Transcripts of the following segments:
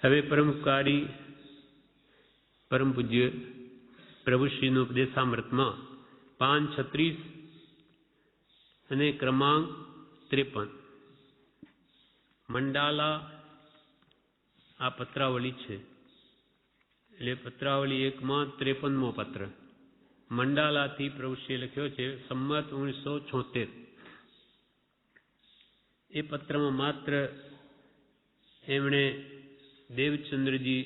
હવે પરમકારી પરમ પૂજ્ય પ્રભુશ્રીનું ઉપદેશામૃતમાં 5:36 અને ક્રમાંક 53 મંડાલા આ પત્રાવલી છે. એટલે પત્રાવલી 1માં 53મો પત્ર મંડાલાથી પ્રભુશ્રીએ લખ્યો છે સંમત 1976. એ પત્રમાં માત્ર એમણે દેવચંદ્રજી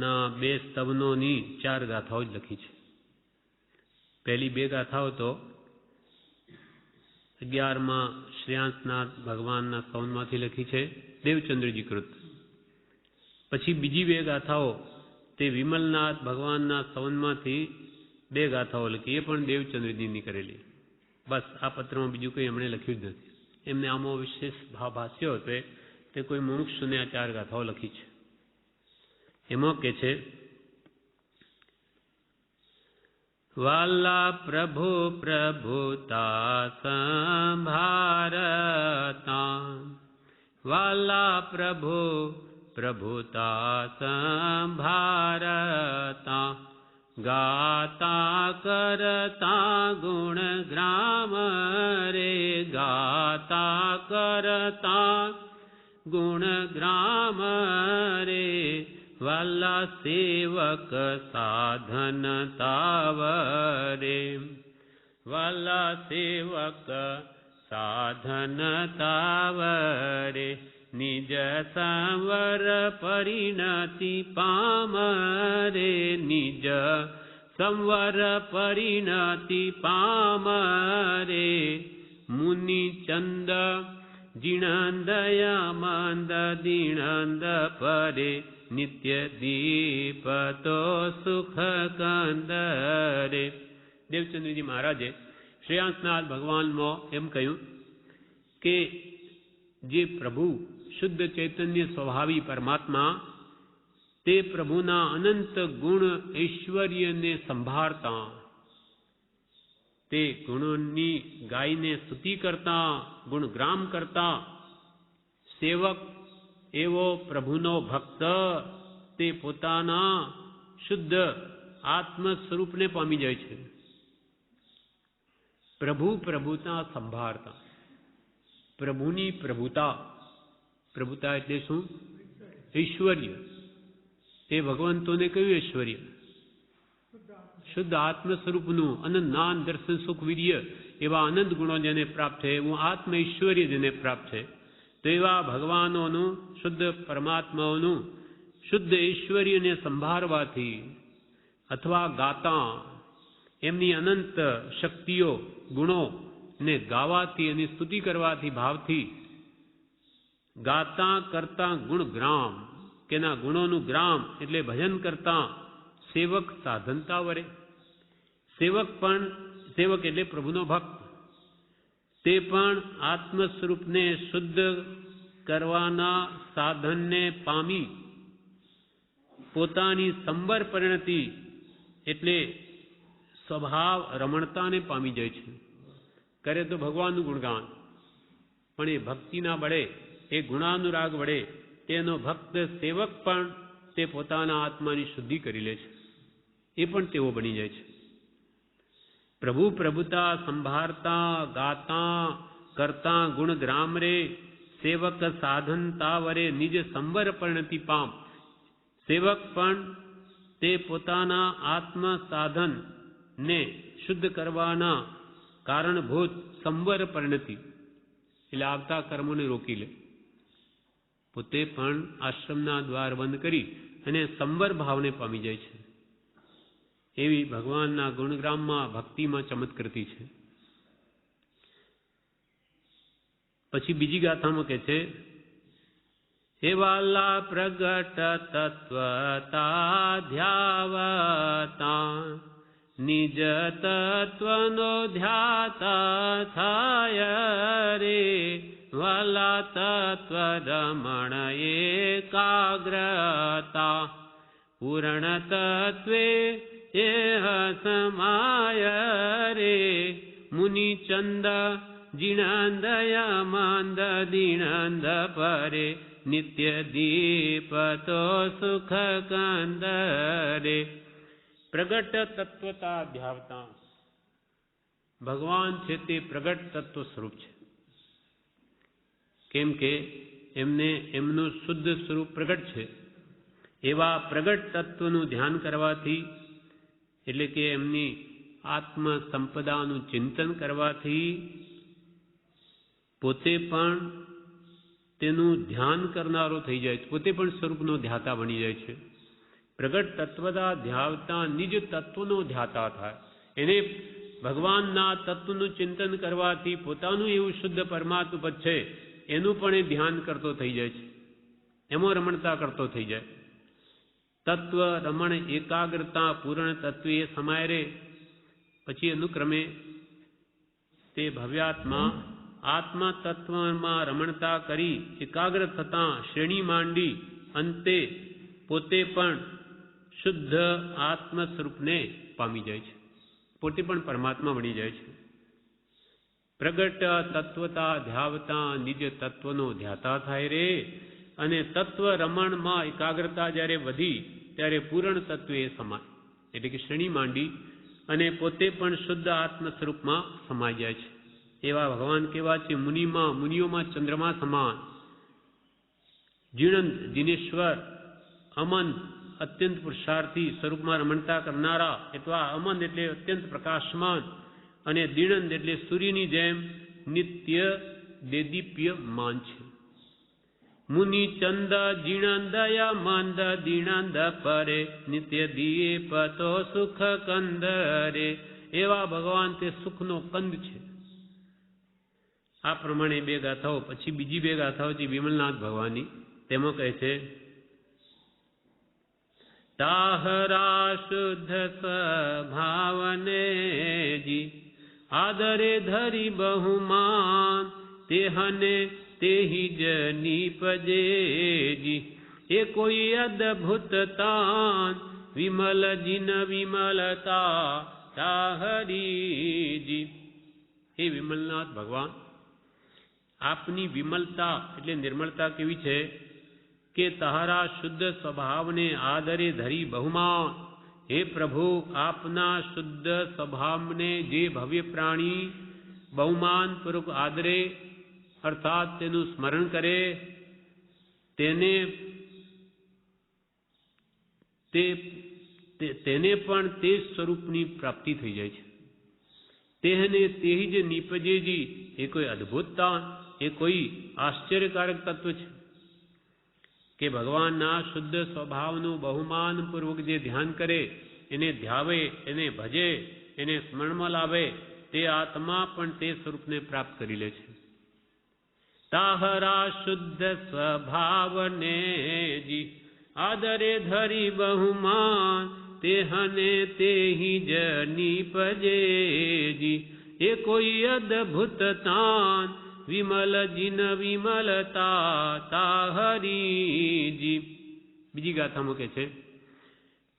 ના 2 સ્તવનોની 4 ગાથાઓ જ લખી છે. પહેલી 2 ગાથાઓ તો 11માં શ્રેયાંસનાથ ભગવાનના સ્તવનમાંથી લખી છે, દેવચંદ્રજી કૃત. પછી બીજી 2 ગાથાઓ તે વિમલનાથ ભગવાનના સ્તવનમાંથી 2 ગાથાઓ લખી, એ પણ દેવચંદ્રજીની કરેલી. બસ આ પત્રમાં બીજું કંઈ એમણે લખ્યું જ નથી. એમને આમાં વિશેષ ભાવ ભાસ્યો હતો તે કોઈ મુમુક્ષુને આ 4 ગાથાઓ લખી છે. એમાં કે છે વાલા પ્રભુ પ્રભુતા સંભારતા, વાલા પ્રભુ પ્રભુતા સંભારતા, ગાતા કરતા ગુણ ગ્રામ રે, ગાતા કરતા ગુણ ગ્રામ રે, વાલા સેવક સાધન તાવરે, વાલા સેવક સાધન તાવરે, નિજ સંવર પરિણતિ પામરે, નિજ સંવર પરિણતિ પામરે, મુનિ ચંદ જીણંદયા મંદ દીણંદ પરે, નિત્ય દીપતો સુખ કંદરે. દેવચંદ્રજી મહારાજે શ્રેયાંસનાથ ભગવાનમાં એમ કહ્યું કે જે પ્રભુ શુદ્ધ ચૈતન્ય સ્વભાવી પરમાત્મા તે પ્રભુના અનંત ગુણ ઐશ્વર્યને સંભાળતા, તે ગુણોની ગાયને સ્તુતિ કરતા, ગુણગ્રામ કરતા, સેવક એવો પ્રભુનો ભક્ત તે પોતાના શુદ્ધ આત્મ સ્વરૂપને પામી જાય છે. પ્રભુ પ્રભુતા સંભાળતા, પ્રભુની પ્રભુતા, પ્રભુતા એટલે શું? ઐશ્વર્ય. એ ભગવંતોને કયું ઐશ્વર્ય? શુદ્ધ આત્મ સ્વરૂપનું અનંત જ્ઞાન દર્શન સુખ વીર્ય એવા અનંત ગુણો જેને પ્રાપ્ત છે, એવું આત્મ ઐશ્વર્ય જેને પ્રાપ્ત છે, તો એવા ભગવાનોનું શુદ્ધ પરમાત્માઓનું શુદ્ધ ઐશ્વર્યને સંભાળવાથી અથવા ગાતા એમની અનંત શક્તિઓ ગુણો ને ગાવાથી એની સ્તુતિ કરવાથી ભાવથી, ગાતા કરતા ગુણ ગ્રામ કેના ગુણોનું ગ્રામ એટલે ભજન કરતા સેવક સાધનતા વરે. સેવક પણ, સેવક એટલે પ્રભુનો ભક્ત, તે પણ આત્મ સ્વરૂપને શુદ્ધ કરવાના સાધનને પામી પોતાની સંબર પરિણતિ એટલે સ્વભાવ રમણતાને પામી જાય છે. કરે તો ભગવાનનું ગુણગાન, પણ એ ભક્તિના બળે, એ ગુણાનુરાગ વડે તેનો ભક્ત સેવક પણ તે પોતાના આત્માની શુદ્ધિ કરી લે છે, એ પણ તેઓ બની જાય છે. પ્રભુ પ્રભુતા સંભાળતા, ગાતા કરતા ગુણ ગ્રામ રે, સેવક સાધનતા વરે, નિજ સંવર પરિણતિ પામ. સેવક પણ તે પોતાના આત્મ સાધન ને શુદ્ધ કરવાના કારણભૂત સંવર પરિણતિ એટલે આવતા કર્મોને રોકી લે. પોતે પણ આશ્રમના દ્વાર બંધ કરી અને સંવર ભાવને પામી જાય છે. એવી ભગવાનના ગુણગ્રામમાં ભક્તિમાં ચમત્કૃતિ છે. પછી બીજી ગાથામાં કહે છે હે વાલા પ્રગટ તત્વતા ધ્યાવતા, નિજ તત્વનો ધ્યાતા થાય રે, વાલા તત્વ રમણ એકાગ્રતા, પૂર્ણ તત્વે એ સમાય રે, મુનિ ચંદ જીણંદય માંદ દીણંદ પરે, નિત્ય દીપતો સુખ કંદરે. પ્રગટ તત્વતા ધ્યાવતા, ભગવાન છે તે પ્રગટ તત્વ સ્વરૂપ છે. કેમ કે એમને એમનું શુદ્ધ સ્વરૂપ પ્રગટ છે. એવા પ્રગટ તત્વનું ધ્યાન કરવાથી, એટલે કે એમની આત્મ સંપદાનું ચિંતન કરવાથી પોતે પણ તેનું ધ્યાન કરનારો થઈ જાય છે, પોતે પણ સ્વરૂપનો ધ્યાતા બની જાય છે. પ્રગટ તત્વતા ધ્યાવતા નિજ તત્વનો ધ્યાતા થાય. એને ભગવાનના તત્વનું ચિંતન કરવાથી પોતાનું એવું શુદ્ધ પરમાત્મ પદ છે એનું પણ એ ધ્યાન કરતો થઈ જાય છે, એમાં રમણતા કરતો થઈ જાય. તત્વ રમણ એકાગ્રતા પૂર્ણ તત્વ એ સમાય રે. પછી અનુક્રમે તે ભવ્યાત્મા આત્મા તત્વમાં રમણતા કરી એકાગ્ર થતાં શ્રેણી માંડી અંતે પોતે પણ શુદ્ધ આત્મ સ્વરૂપને પામી જાય છે, પોતે પણ પરમાત્મા બની જાય છે. પ્રગટ તત્વતા ધ્યાવતા નિજ તત્વનો ધ્યાતા થાય રે. અને તત્વ રમણમાં એકાગ્રતા જ્યારે વધી ત્યારે પૂર્ણ તત્વ એ સમાય, એટલે કે શ્રેણી માંડી અને પોતે પણ શુદ્ધ આત્મ સ્વરૂપમાં સમાઈ જાય છે. એવા ભગવાન કેવા છે? મુનિઓમાં ચંદ્રમા સમાન, જીણંત જીનેશ્વર, અમન અત્યંત પુરુષાર્થી સ્વરૂપમાં રમણતા કરનારા. અથવા અમન એટલે અત્યંત પ્રકાશમાન અને દીણંદ એટલે સૂર્યની જેમ નિત્ય દેદીપ્યમાન છે. મુનિ ચંદ જીણંદય મંદ દીણંદ પરે નિત્ય દીપતો સુખ કંદરે. એવા ભગવાન તે સુખનો કંદ છે. આ પ્રમાણે બે ગાથાઓ, પછી બીજી બે ગાથાઓ છે વિમલનાથ ભગવાનની. તેમાં કહે છે, તાહરા શુદ્ધ સ્વભાવને જી આદરે ધરી બહુમાન તેહને તેહી જ નીપજેજી. એ કોઈ અદભુત તાન વિમલ જીન વિમલતા તાહરીજી. હે વિમલનાથ ભગવાન, આપની વિમલતા એટલે નિર્મળતા કેવી છે કે તારા શુદ્ધ સ્વભાવને આદરે ધરી બહુમાન. હે પ્રભુ, આપના શુદ્ધ સ્વભાવને જે ભવ્ય પ્રાણી બહુમાન પૂર્વક આદરે અર્થાત તેનું સ્મરણ કરે તેને પણ તે સ્વરૂપની પ્રાપ્તિ થઈ જાય છે. તેને તેહી જ નીપજેજી. એ કોઈ અદ્ભુતતા, એ કોઈ આશ્ચર્યકારક તત્વ છે કે ભગવાનના શુદ્ધ સ્વભાવનું બહુમાનપૂર્વક જે ધ્યાન કરે, એને ધ્યાવે, એને ભજે, એને સ્મરણમાં લાવે, તે આત્મા પણ તે સ્વરૂપને પ્રાપ્ત કરી લે છે. તાહરા શુદ્ધ સ્વભાવને જી આદરે ધરી બહુમાન તેહને તેહી જ નીપજેજી. એ કોઈ અદભુત તાન વિમલ જીન વિમલતા તાહરીજી. બીજી ગાથામાં કહે છે,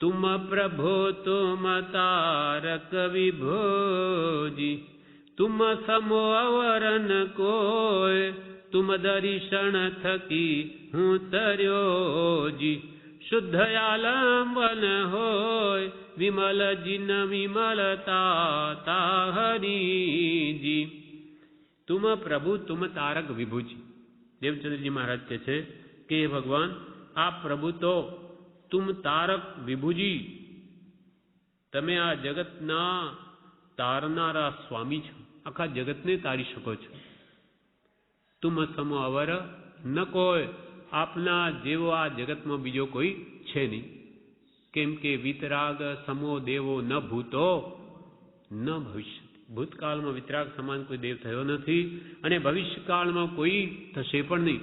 તુમ પ્રભો તુમ તારક વિભોજી તુમ સમો અવરન કોઈ તુમ દર્શન થકી હું તર્યોજી. શુદ્ધ આલંબન હોય વિમલ જીન વિમલતા તાહરીજી. તુમ પ્રભુ તુમ તારક વિભુજી. દેવચંદ્રજી મહારાજ કહે છે કે હે ભગવાન, આ પ્રભુ તો તુમ તારક વિભુજી, તમે આ જગતના તારનારા સ્વામી છો, આખા જગતને તારી શકો છો. તુમ સમો અવર ન કોઈ, આપના જેવો આ જગતમાં બીજો કોઈ છે નહીં. કેમ કે વિતરાગ સમો દેવો ન ભૂતો ન ભવિષ્ય. ભૂતકાળમાં વિતરાગ સમાન કોઈ દેવ થયો નથી અને ભવિષ્યકાળમાં કોઈ થશે પણ નહીં.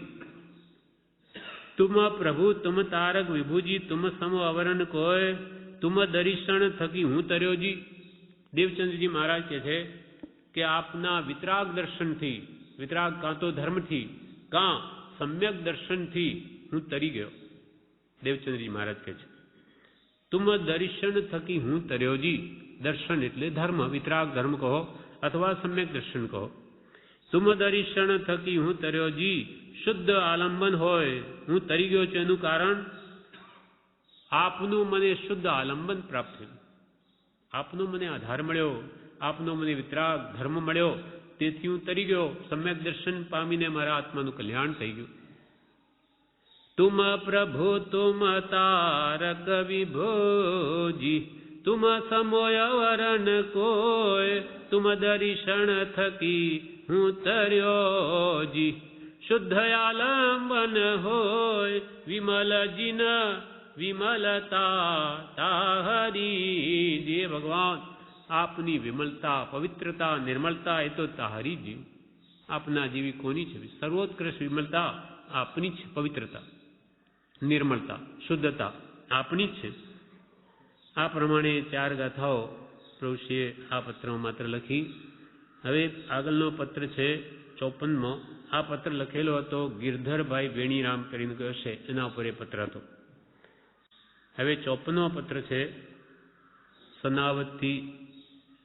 તુમ પ્રભુ તુમ તારક વિભુજી તુમ સમ અવરણ કોઈ તુમ દર્શન થકી હું તર્યોજી. દેવચંદ્રજી મહારાજ કહે છે કે આપના વિતરાગ દર્શનથી, વિતરાગ કાં તો ધર્મથી કાં સમ્યક દર્શનથી હું તરી ગયો. દેવચંદ્રજી મહારાજ કહે છે તુમ દર્શન થકી હું તર્યોજી. દર્શન એટલે ધર્મ, વિતરાગ ધર્મ કહો અથવા સમ્યક દર્શન કહો. તુમ દર્શન થકી હું તર્યો જી, શુદ્ધ આલંબન હોય હું તરી ગયો છું એનું કારણ આપનું મને શુદ્ધ આલંબન પ્રાપ્ત થયું, આપનો મને આધાર મળ્યો, આપનો મને વિતરાગ ધર્મ મળ્યો, તેથી હું તરી ગયો. સમ્યક દર્શન પામીને મારા આત્માનું કલ્યાણ થઈ ગયું. તુમ પ્રભુ તુમ તારક વિભોજી, તુમ સમોય વરણ કોઈ, તુમ દર્શન થકી હું તર્યો જી, શુદ્ધ આલંબન હોય વિમલ જીન વિમલતા તાહરી. જે ભગવાન આપની વિમલતા, પવિત્રતા, નિર્મલતા એ તો તાહરી જીવ. આપના જેવી કોની છે? સર્વોત્કૃષ્ટ વિમલતા આપની છે, પવિત્રતા, નિર્મળતા, શુદ્ધતા આપની જ છે. આ પ્રમાણે 4 ગાથાઓ પ્રભુશ્રીએ આ પત્રમાં માત્ર લખી. હવે આગળનો પત્ર છે 54મો. આ પત્ર લખેલો હતો ગિરધરભાઈ વેણીરામ કરીને ગયો છે, એના ઉપર એ પત્ર હતો. હવે 54મો પત્ર છે સનાવતથી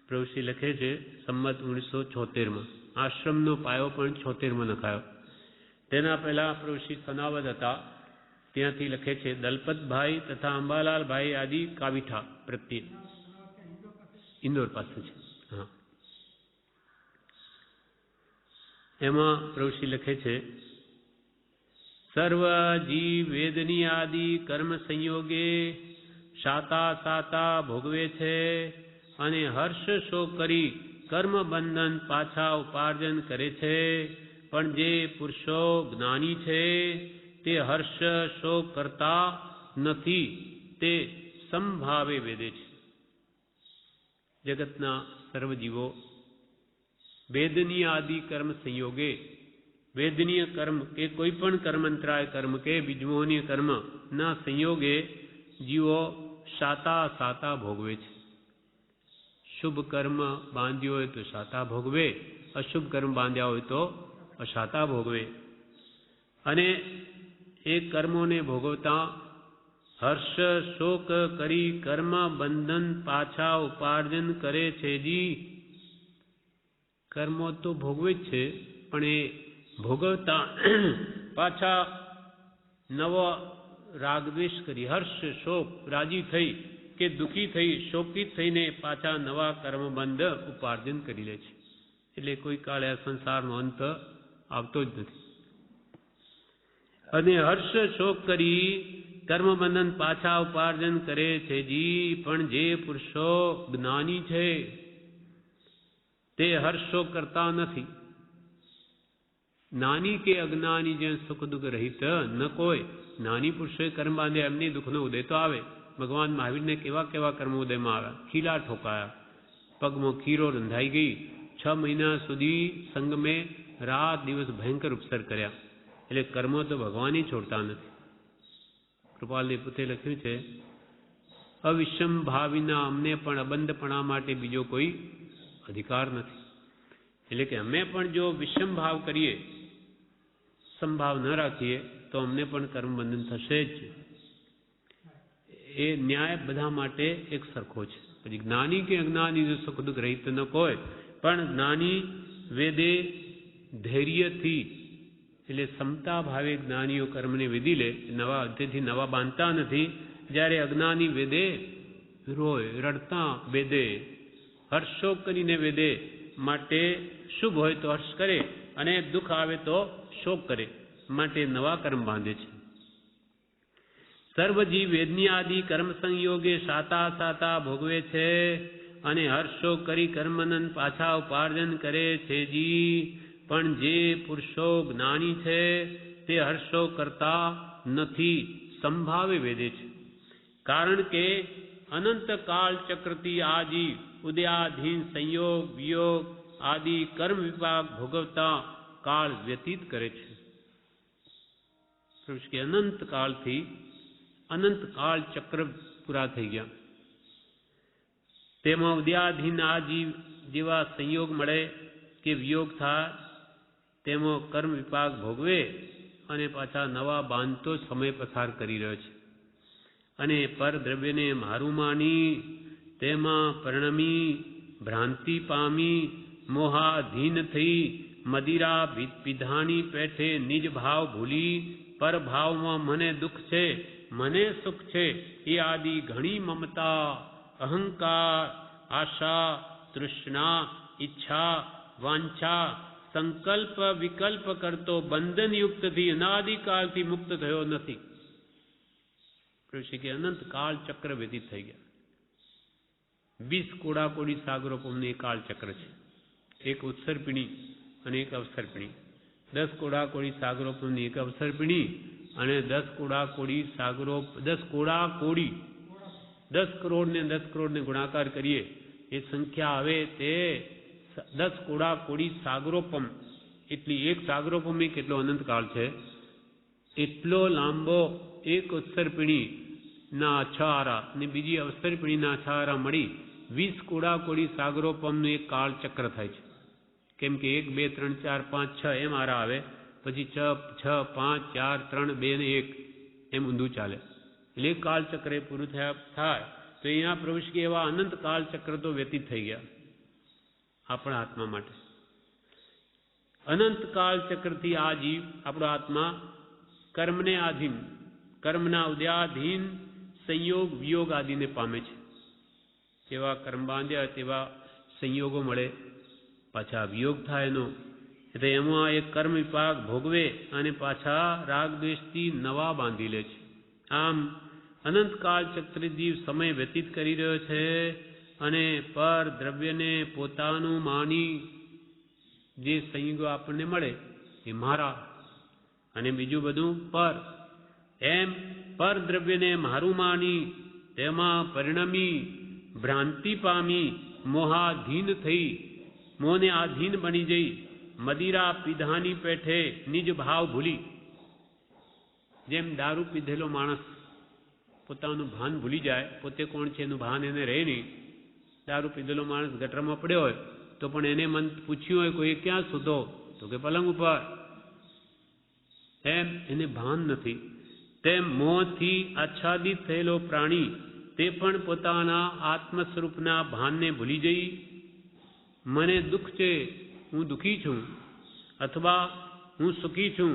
પ્રભુશ્રી લખે છે સંમત 1976માં. આશ્રમનો પાયો પણ 76માં નખાયો. તેના પહેલા પ્રભુશ્રી સનાવત હતા, ત્યાંથી લખે છે દલપતભાઈ તથા અંબાલાલભાઈ આદિ કાવીઠા પ્રત્યે, ઇન્દોર પાસે છે. હા, એમાં પ્રભુશ્રી લખે છે સર્વ જીવ વેદની આદિ કર્મ સંયોગે સાતા સાતા ભોગવે છે અને હર્ષ શોક કરી કર્મ બંધન પાછા ઉપાર્જન કરે છે. પણ જે પુરુષો જ્ઞાની છે તે હર્ષ શોક કરતા નથી, તે સમભાવે વેદે છે. જગતના સર્વજીવો વેદનીય આદિ કર્મ સંયોગે, વેદનીય કર્મ કે કોઈ પણ કર્માંતરાય કર્મ કે બીજમોહનીય કર્મ ના સંયોગે જીવો સાતા સાતા ભોગવે છે. શુભ કર્મ બાંધ્યો હોય તો સાતા ભોગવે, અશુભ કર્મ બાંધ્યા હોય તો અસાતા ભોગવે. અને એ કર્મોને ભોગવતા હર્ષ શોક કરી કર્મ બંધન પાછા ઉપાર્જન કરે છે. જી કર્મો તો ભોગવે જ છે, પણ એ ભોગવતા પાછા નવો રાગદ્વેષ કરી, હર્ષ શોક રાજી થઈ કે દુઃખી થઈ, શોકિત થઈને પાછા નવા કર્મબંધ ઉપાર્જન કરી લે છે. એટલે કોઈ કાળે આ સંસારનો અંત આવતો જ નથી. અને હર્ષ શોક કરી કર્મબંધન પાછા ઉપાર્જન કરે છે. જી પણ જે પુરુષો જ્ઞાની છે તે હર્ષ શોક કરતા નથી. જ્ઞાની કે અજ્ઞાની જે સુખ દુઃખ રહિત ન કોઈ. જ્ઞાની પુરુષોએ કર્મ બાંધ્યા, એમની દુઃખનો ઉદય તો આવે. ભગવાન મહાવીરને કેવા કેવા કર્મ ઉદયમાં આવ્યા, ખીલા ઠોકાયા, પગમાં ખીરો રંધાઈ ગઈ, 6 મહિના સુધી સંગમે રાત દિવસ ભયંકર ઉપસર કર્યા. એટલે કર્મો તો ભગવાન છોડતા નથી. કૃપાલની પુત્રે લખ્યું છે અવિષમ ભાવીના અમને પણ અબંધપણા માટે બીજો કોઈ અધિકાર નથી. એટલે કે અમે પણ જો વિષમ ભાવ કરીએ, સમભાવ ન રાખીએ તો અમને પણ કર્મબંધન થશે જ. એ ન્યાય બધા માટે એક સરખો છે. પછી જ્ઞાની કે અજ્ઞાની સુખ દુઃખ રહિત ન કોઈ, પણ જ્ઞાની વેદે ધૈર્યથી, એટલે સમતા ભાવે જ્ઞાનીઓ કર્મને વિધિ લે, નવા અધ્યયથી નવા બાંધતા નથી. જ્યારે અજ્ઞાની વેદે રોય, રડતા વેદે, હર્ષોક કરીને વેદે. માટે શુભ હોય તો હર્ષ કરે અને દુઃખ આવે તો શોક કરે, માટે નવા કર્મ બાંધે છે. સર્વજીવ વેદની આદિ કર્મ સંયોગે સાતા સાતા ભોગવે છે અને હર્ષોક કરી કર્મનન પાછા ઉપાર્જન કરે છે. જી પણ જે પુરુષો જ્ઞાની છે તે હર્ષો કરતા નથી, સંભાવે વેદે છે. કારણ કે અનંત કાળ ચક્રથી આજી ઉદયાધીન સંયોગ વિયોગ આદિ કર્મ વિભાગ ભોગવતા કાળ વ્યતીત કરે છે. કે અનંત કાળથી અનંત કાળ ચક્ર પૂરા થઈ ગયા, તેમાં ઉદયાધીન આજીવ જેવા સંયોગ મળે કે વિયોગ થાય, તેમાં કર્મ વિપાક ભોગવે અને પાછા નવા બાંધતો સમય પસાર કરી રહ્યો છે. અને પરદ્રવ્યને મારું માની તેમાં પરિણમી ભ્રાંતિ પામી મોહાધીન થઈ મદિરા પીધાની પેઠે નિજ ભાવ ભૂલી પર ભાવમાં મને દુઃખ છે મને સુખ છે એ આદિ ઘણી મમતા અહંકાર આશા તૃષ્ણા ઈચ્છા વાંછા સંકલ્પ વિકલ્પ કરતો બંધનયુક્તથી અનાદિકાળથી મુક્ત થયો નથી. કે અનંત કાળ ચક્ર વ્યતીત થઈ ગયા. 20 કોડાકોડી સાગરોપમનું એક કાળ ચક્ર છે, એક ઉત્સર્પિણી અને એક અવસર્પિણી. 10 કોડાકોડી સાગરોપમની એક અવસર્પિણી અને 10 કોડાકોડી સાગરોપ 10 કોડાકોડી 10 કરોડ ને 10 કરોડને ગુણાકાર કરીએ એ સંખ્યા આવે તે 10 કોડાકોડી સાગરોપમ. એટલી એક સાગરોપમ એ કેટલો અનંતકાળ છે, એટલો લાંબો એક ઉત્સર્પિણી ના 6 આરા ને બીજી અવસર્પિણીના 6 આરા મળી 20 કોડાકોડી સાગરોપમનું એક કાળ ચક્ર થાય છે. કેમ કે 1 2 3 4 5 6 એમ આરા આવે, પછી 6 5 4 3 2 ને 1 એમ ઊંધું ચાલે. એટલે કાળ ચક્ર એ પૂરું થાય તો અહીંયા પ્રવેશ કે એવા અનંત કાળ ચક્ર તો વ્યતીત થઈ ગયા આપણા આત્મા માટે. અનંત કાળ ચક્રથી આ જીવ આપણો આત્મા કર્મને આધીન, કર્મના ઉદયાધીન સંયોગ વિયોગ આદિને પામે છે. જેવા કર્મ બાંધ્યા તેવા સંયોગો મળે, પાછા વિયોગ થાય એનો, એટલે એમાં એક કર્મ વિપાક ભોગવે અને પાછા રાગ દ્વેષથી નવા બાંધી લે છે. આમ અનંતકાળ ચક્ર જીવ સમય વ્યતીત કરી રહ્યો છે અને પર દ્રવ્યને પોતાનું માની જે સંયોગો આપણને મળે એ મારા અને બીજું બધું પર, એમ પર દ્રવ્યને મારું માની તેમાં પરિણમી ભ્રાંતિ પામી મોહાધીન થઈ, મોહને આધીન બની જઈ મદિરા પીધાની પેઠે નિજ ભાવ ભૂલી. જેમ દારૂ પીધેલો માણસ પોતાનું ભાન ભૂલી જાય, પોતે કોણ છે એનું ભાન એને રહે નહીં. દારૂ પીધેલો માણસ ગટરમાં પડ્યો હોય તો પણ એને મન પૂછ્યું હોય કોઈ ક્યાં સૂતો, તો કે પલંગ ઉપર, એમ એને ભાન નથી. તેમ મોહથી આચ્છાદિત થયેલો પ્રાણી તે પણ પોતાના આત્મ સ્વરૂપના ભાનને ભૂલી જઈ મને દુઃખ છે, હું દુઃખી છું, અથવા હું સુખી છું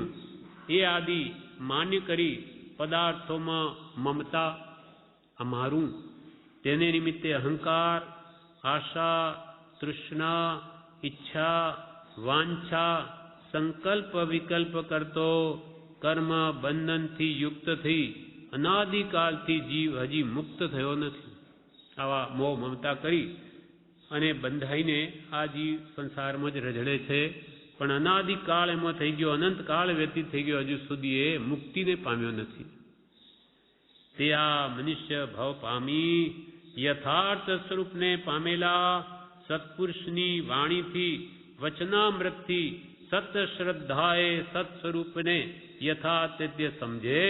એ આદિ માન્ય કરી પદાર્થોમાં મમતા, અમારું, તેને નિમિત્તે અહંકાર, આશા, તૃષ્ણા, ઈચ્છા, વાંછા, સંકલ્પ વિકલ્પ કરતો કર્મ બંધનથી યુક્ત થઈ અનાદિકાળથી જીવ હજી મુક્ત થયો નથી. આવા મોહ મમતા કરી અને બંધાઈને આ જીવ સંસારમાં જ રઝળે છે, પણ અનાદિકાળ એમાં થઈ ગયો, અનંતકાળ વ્યતીત થઈ ગયો, હજુ સુધી એ મુક્તિને પામ્યો નથી. તે આ મનુષ્ય ભવ પામી યથાર્થ સ્વરૂપને પામેલા સત્પુરુષની વાણીથી વચનામૃતથી સત શ્રદ્ધાએ સત સ્વરૂપને યથાતથ્ય સમજે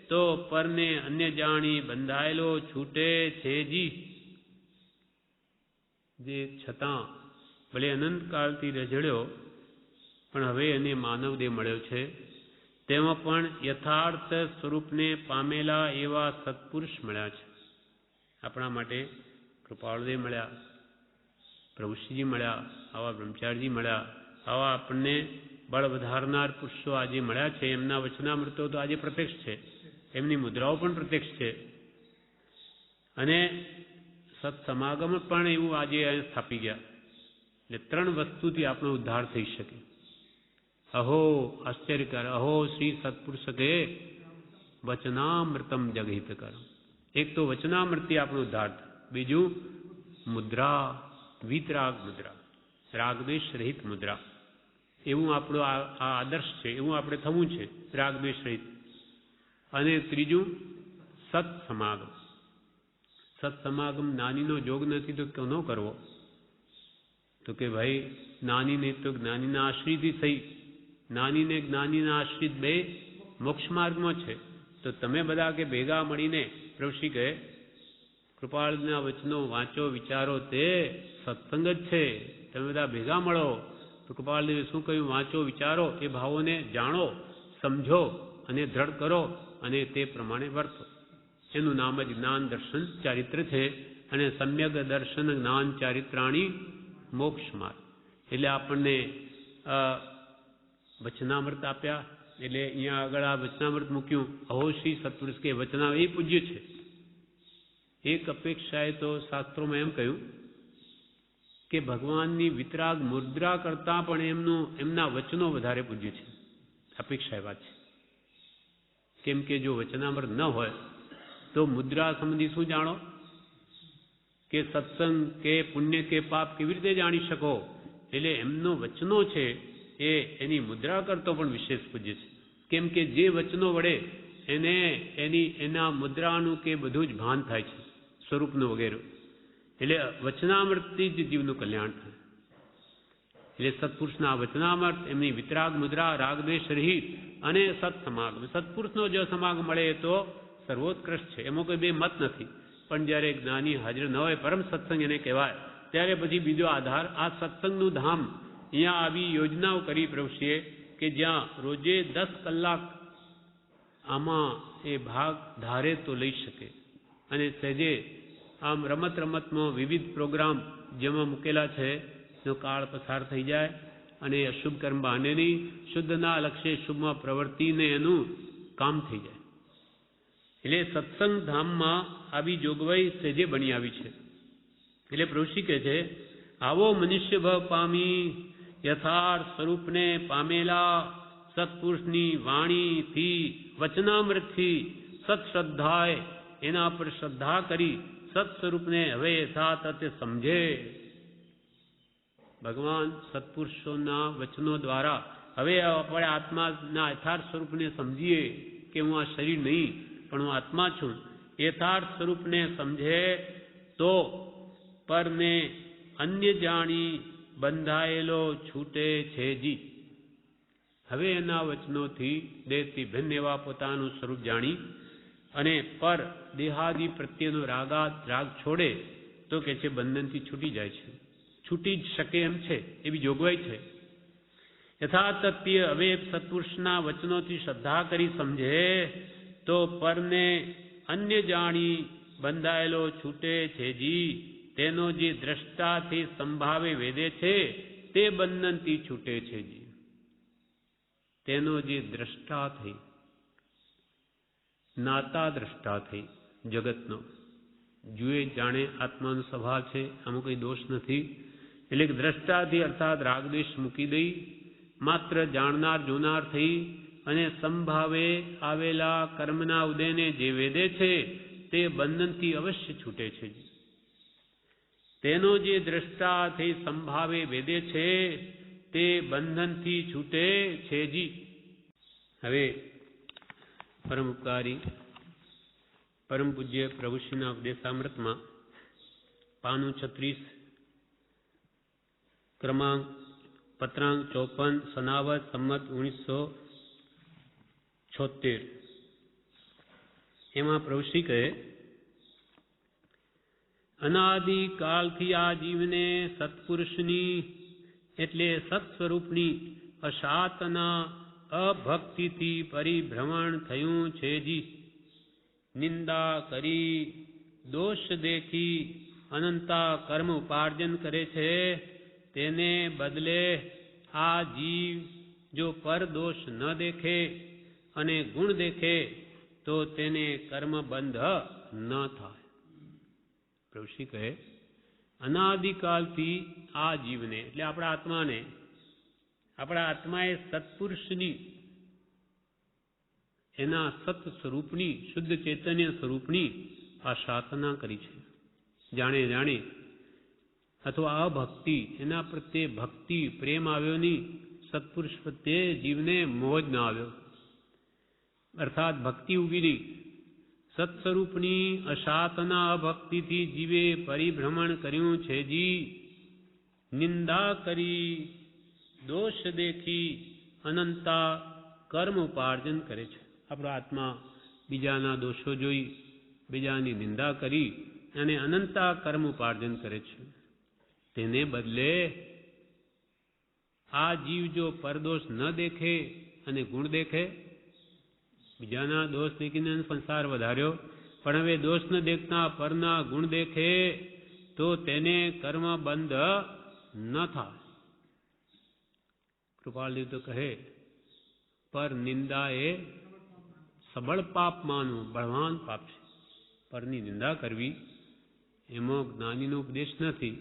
તો પરને અન્ય જાણી બંધાયેલો છૂટે છે જી. જે છતાં ભલે અનંતકાળથી રઝળ્યો પણ હવે એને માનવ દેહ મળ્યો છે, તેમાં પણ યથાર્થ સ્વરૂપને પામેલા એવા સત્પુરુષ મળ્યા છે. આપણા માટે કૃપાળુદેવ મળ્યા, પ્રભુશ્રીજી મળ્યા, આવા બ્રહ્મચારીજી મળ્યા, આવા આપણને બળ વધારનાર પુરુષો આજે મળ્યા છે. એમના વચનામૃતો તો આજે પ્રત્યક્ષ છે, એમની મુદ્રાઓ પણ પ્રત્યક્ષ છે, અને સત્સમાગમ પણ એવું આજે અહીં સ્થાપી ગયા. એટલે 3 વસ્તુથી આપણો ઉદ્ધાર થઈ શકે. અહો આશ્ચર્યકર, અહો શ્રી સત્પુરુષ કે વચનામૃતમ જગહિત કર. એક તો વચનામૃતથી આપણો ઉદ્ધાર થાય, બીજું મુદ્રા, વિતરાગ મુદ્રા, રાગદ્વેષ રહિત મુદ્રા. એવું આપણો આ આદર્શ છે, એવું આપણે થવું છે, રાગદ્વેષ રહિત. અને ત્રીજું સત્સમાગમ. સત્સમાગમ નાનીનો જોગ નથી તો કોનો કરવો? તો કે ભાઈ નાનીને તો જ્ઞાનીના આશ્રિતથી થઈ, નાનીને જ્ઞાનીના આશ્રિત બે મોક્ષ માર્ગમાં છે. તો તમે બધા કે ભેગા મળીને પ્રભુશ્રી કહે કૃપાળના વચનો વાંચો, વિચારો, તે સત્સંગ જ છે. તમે બધા ભેગા મળો તો કૃપાળદેવે શું કહ્યું? વાંચો, વિચારો, એ ભાવોને જાણો, સમજો અને દ્રઢ કરો અને તે પ્રમાણે વર્તો. એનું નામ જ જ્ઞાન દર્શન ચારિત્ર છે. અને સમ્યક દર્શન જ્ઞાન ચારિત્રાણી મોક્ષ માર્ગ. એટલે આપણને વચનામૃત આપ્યા. એટલે અહીંયા આગળ આ વચનામૃત મૂક્યું. અહોશ્રી સત્પુરુષ કે વચના એ પૂજ્ય છે. એક અપેક્ષાએ તો શાસ્ત્રોમાં એમ કહ્યું કે ભગવાનની વિતરાગ મુદ્રા કરતાં પણ એમના વચનો વધારે પૂજ્ય છે. અપેક્ષા એ વાત છે. કેમ કે જો વચનામૃત ન હોય તો મુદ્રા સંબંધી શું જાણો, કે સત્સંગ કે પુણ્ય કે પાપ કેવી રીતે જાણી શકો? એટલે એમનો વચનો છે એ એની મુદ્રા કરતો પણ વિશેષ પૂજ્ય છે. કેમ કે જે વચનો વડે એને એના મુદ્રાનું કે બધું જ ભાન થાય છે, સ્વરૂપનું વગેરે. એટલે વચનામૃતથી જ જીવનું કલ્યાણ થાય. એટલે સત્પુરુષના વચનામૃત, એમની વિતરાગ મુદ્રા, રાગદ્વેષ રહિત અને સત્સમાગમ. સત્પુરુષનો જો સમાગમ મળે તો સર્વોત્કૃષ્ટ છે, એમાં કોઈ બે મત નથી. પણ જ્યારે જ્ઞાની હાજર ન હોય, પરમ સત્સંગ એને કહેવાય, ત્યારે પછી બીજો આધાર આ સત્સંગનું ધામ. અહીંયા આવી યોજનાઓ કરી પ્રભુશ્રીએ કે જ્યાં રોજે 10 કલાક આમાં એ ભાગ ધારે તો લઈ શકે. અને સહેજે આમ રમત રમતમાં વિવિધ પ્રોગ્રામ જેમાં મૂકેલા છે નો કાળ પસાર થઈ જાય અને અશુભ કર્મ બહાને નહીં, શુદ્ધના લક્ષ્ય શુભમાં પ્રવૃત્તિને એનું કામ થઈ જાય. એટલે સત્સંગ ધામમાં આવી જોગવાઈ સહેજે બની આવી છે. એટલે પ્રભુશ્રી કહે છે, આવો મનુષ્ય ભવ પામી યથાર્થ સ્વરૂપને પામેલા સત્પુરુષની વાણીથી, વચનામૃતથી સત્શ્રદ્ધાએ એના પર શ્રદ્ધા કરી સત સ્વરૂપને હવે યથાર્થ સમજે. ભગવાન સત્પુરુષોના વચનો દ્વારા હવે આપણે આત્માના યથાર્થ સ્વરૂપને સમજીએ કે હું આ શરીર નહીં પણ હું આત્મા છું. યથાર્થ સ્વરૂપને સમજે તો પરને અન્ય જાણી બંધાયેલો છૂટે છે જી. હવે એના વચનોથી દેહથી ભિન્ન એવા પોતાનું સ્વરૂપ જાણી અને પર દેહાદિ પ્રત્યેનો રાગ છોડે તો કે છે બંધનથી છૂટી જાય છે. છૂટી જ શકે એમ છે, એવી જોગવાઈ છે. યથાતથ્ય હવે સત્પુરુષના વચનોથી શ્રદ્ધા કરી સમજે તો પરને અન્ય જાણી બંધાયેલો છૂટે છે જી. તેનો જે દ્રષ્ટાથી સંભાવે વેદે છે તે બંધનથી છૂટે છે જી. તેનો જે દ્રષ્ટા થઈ, નાતા દ્રષ્ટા થઈ જગતનો, જુએ જાણે આત્માનો સ્વભાવ છે, આમાં કોઈ દોષ નથી. એટલે કે દ્રષ્ટાથી અર્થાત રાગદ્વેષ મૂકી દઈ માત્ર જાણનાર જોનાર થઈ અને સંભાવે આવેલા કર્મના ઉદયને જે વેદે છે તે બંધનથી અવશ્ય છૂટે છે. તેનો જે દ્રષ્ટાથી સંભાવે વેદે છે તે બંધનથી છૂટે છે જી. હવે પરમ ઉપકારી પરમ પૂજ્ય પ્રભુશ્રીના ઉપદેશામૃતમાં પાનું 36 ક્રમાંક પત્રાંક 54 સનાવત સંમત 1976 એમાં પ્રભુશ્રી કહે, અનાદિકાલથી આ જીવને સત્પુરુષની એટલે સત્સ્વરૂપની અશાતના અભક્તિથી પરિભ્રમણ થયું છે જી. નિંદા કરી, દોષ દેખી અનંતા કર્મ ઉપાર્જન કરે છે. તેને બદલે આ જીવ જો પર દોષ ન દેખે અને ગુણ દેખે તો તેને કર્મ બંધ ન થાય. પ્રભુશ્રી કહે, અનાદિકાલથી આ જીવને એટલે આપણા આત્માએ સત્પુરુષની એના સત સ્વરૂપની શુદ્ધ ચૈતન્ય સ્વરૂપની આ સાધના કરી છે. જાણે અથવા અભક્તિ, એના પ્રત્યે ભક્તિ પ્રેમ આવ્યો નહીં, સત્પુરુષ પ્રત્યે જીવને મોહ જ ન આવ્યો, અર્થાત ભક્તિ ઉગી નહીં. સત્સ્વરૂપની અશાતના અભક્તિથી જીવે પરિભ્રમણ કર્યું છે જી. નિંદા કરી, દોષ દેખી અનંતા કર્મ ઉપાર્જન કરે છે. આપણો આત્મા બીજાના દોષો જોઈ, બીજાની નિંદા કરી અને અનંતા કર્મ ઉપાર્જન કરે છે. તેને બદલે આ જીવ જો પરદોષ ન દેખે અને ગુણ દેખે, બીજાના દોષ દેખીને સંસાર વધાર્યો, પણ હવે દોષ ન દેખતા પરના ગુણ દેખે તો તેને કર્મ બંધ ન થાય. કૃપાલદેવ તો કહે પર નિંદા એ સબળ પાપ માનવું, બળવાન પાપ છે. પરની નિંદા કરવી એમાં જ્ઞાનીનો ઉપદેશ નથી.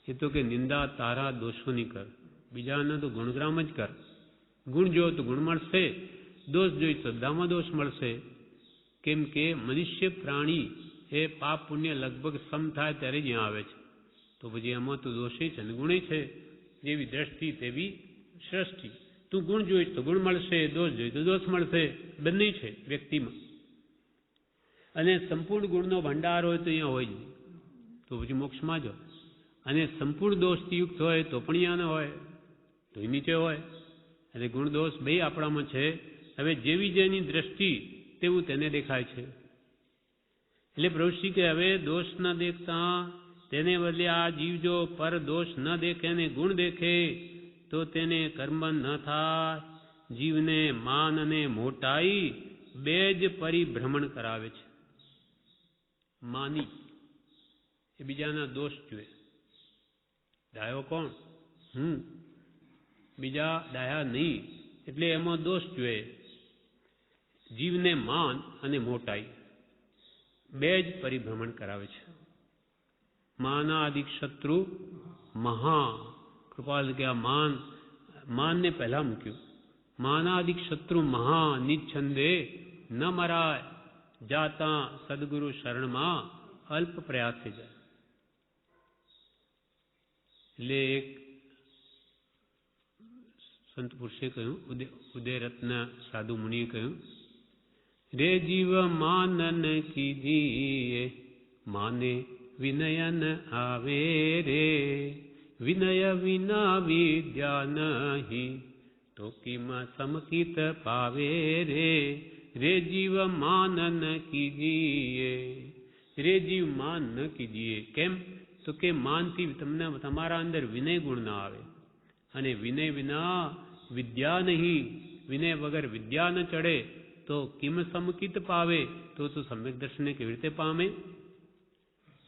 એ તો કે નિંદા તારા દોષોની કર, બીજાના તો ગુણગ્રામ જ કર. ગુણ જોયો તો ગુણ મળશે, દોષ જોઈ તો બધામાં દોષ મળશે. કેમ કે મનુષ્ય પ્રાણી એ પાપ પુણ્ય લગભગ સમ થાય ત્યારે જ અહીંયા આવે છે. તો પછી એમાં તો દોષે છે અને ગુણે છે. જેવી દ્રષ્ટિ તેવી સૃષ્ટિ. તું ગુણ જોઈશ તો ગુણ મળશે, દોષ જોઈ તો દોષ મળશે. બંને છે વ્યક્તિમાં. અને સંપૂર્ણ ગુણનો ભંડાર હોય તો અહીંયા હોય જ નહીં, તો પછી મોક્ષમાં જ હોય. અને સંપૂર્ણ દોષથી યુક્ત હોય તો પણ અહીંયા ન હોય, તો એ નીચે હોય. એટલે ગુણ દોષ બે આપણામાં છે. હવે જેવી જેની દ્રષ્ટિ તેવું તેને દેખાય છે. એટલે પ્રભુશ્રી કે હવે દોષ ન દેખતા તેને બદલે આ જીવ જો પર દોષ ન દેખે ને ગુણ દેખે તો તેને કર્મ ન થાય. જીવને માન અને મોટાઈ બે જ પરિભ્રમણ કરાવે છે. માની એ બીજાના દોષ જુએ. ડાયો કોણ? હું. બીજા ડાયા નહીં, એટલે એમાં દોષ જુએ. જીવને માન અને મોટાઈ બે જ પરિભ્રમણ કરાવે છે. માના અધિક શત્રુ મહા. કૃપાલ કે આ માનને પહેલા મૂક્યું. માના અધિક શત્રુ મહા નિચ્છંદે ન મરાય. જાતા સદગુરુ શરણમાં અલ્પ પ્રયાસ થઈ જાય. એટલે એક સંત પુરુષે કહ્યું, ઉદયરત્ન સાધુ મુનિએ કહ્યું, રે જીવ માનન કીજીએ માને વિનયન આવે રે. વિનય વિના વિદ્યા નહીં તો કિમ સમકિત પાવે રે. રે જીવ માનન કીજીએ. રે જીવ માન ન કીજીએ. કેમ? તો કે માનથી તમને તમારા અંદર વિનય ગુણ ના આવે. અને વિનય વિના વિદ્યા નહીં, વિનય વગર વિદ્યા ન ચડે તો કિમ સમકિત પાવે, તો સમ્યક દર્શનને કેવી રીતે પામે?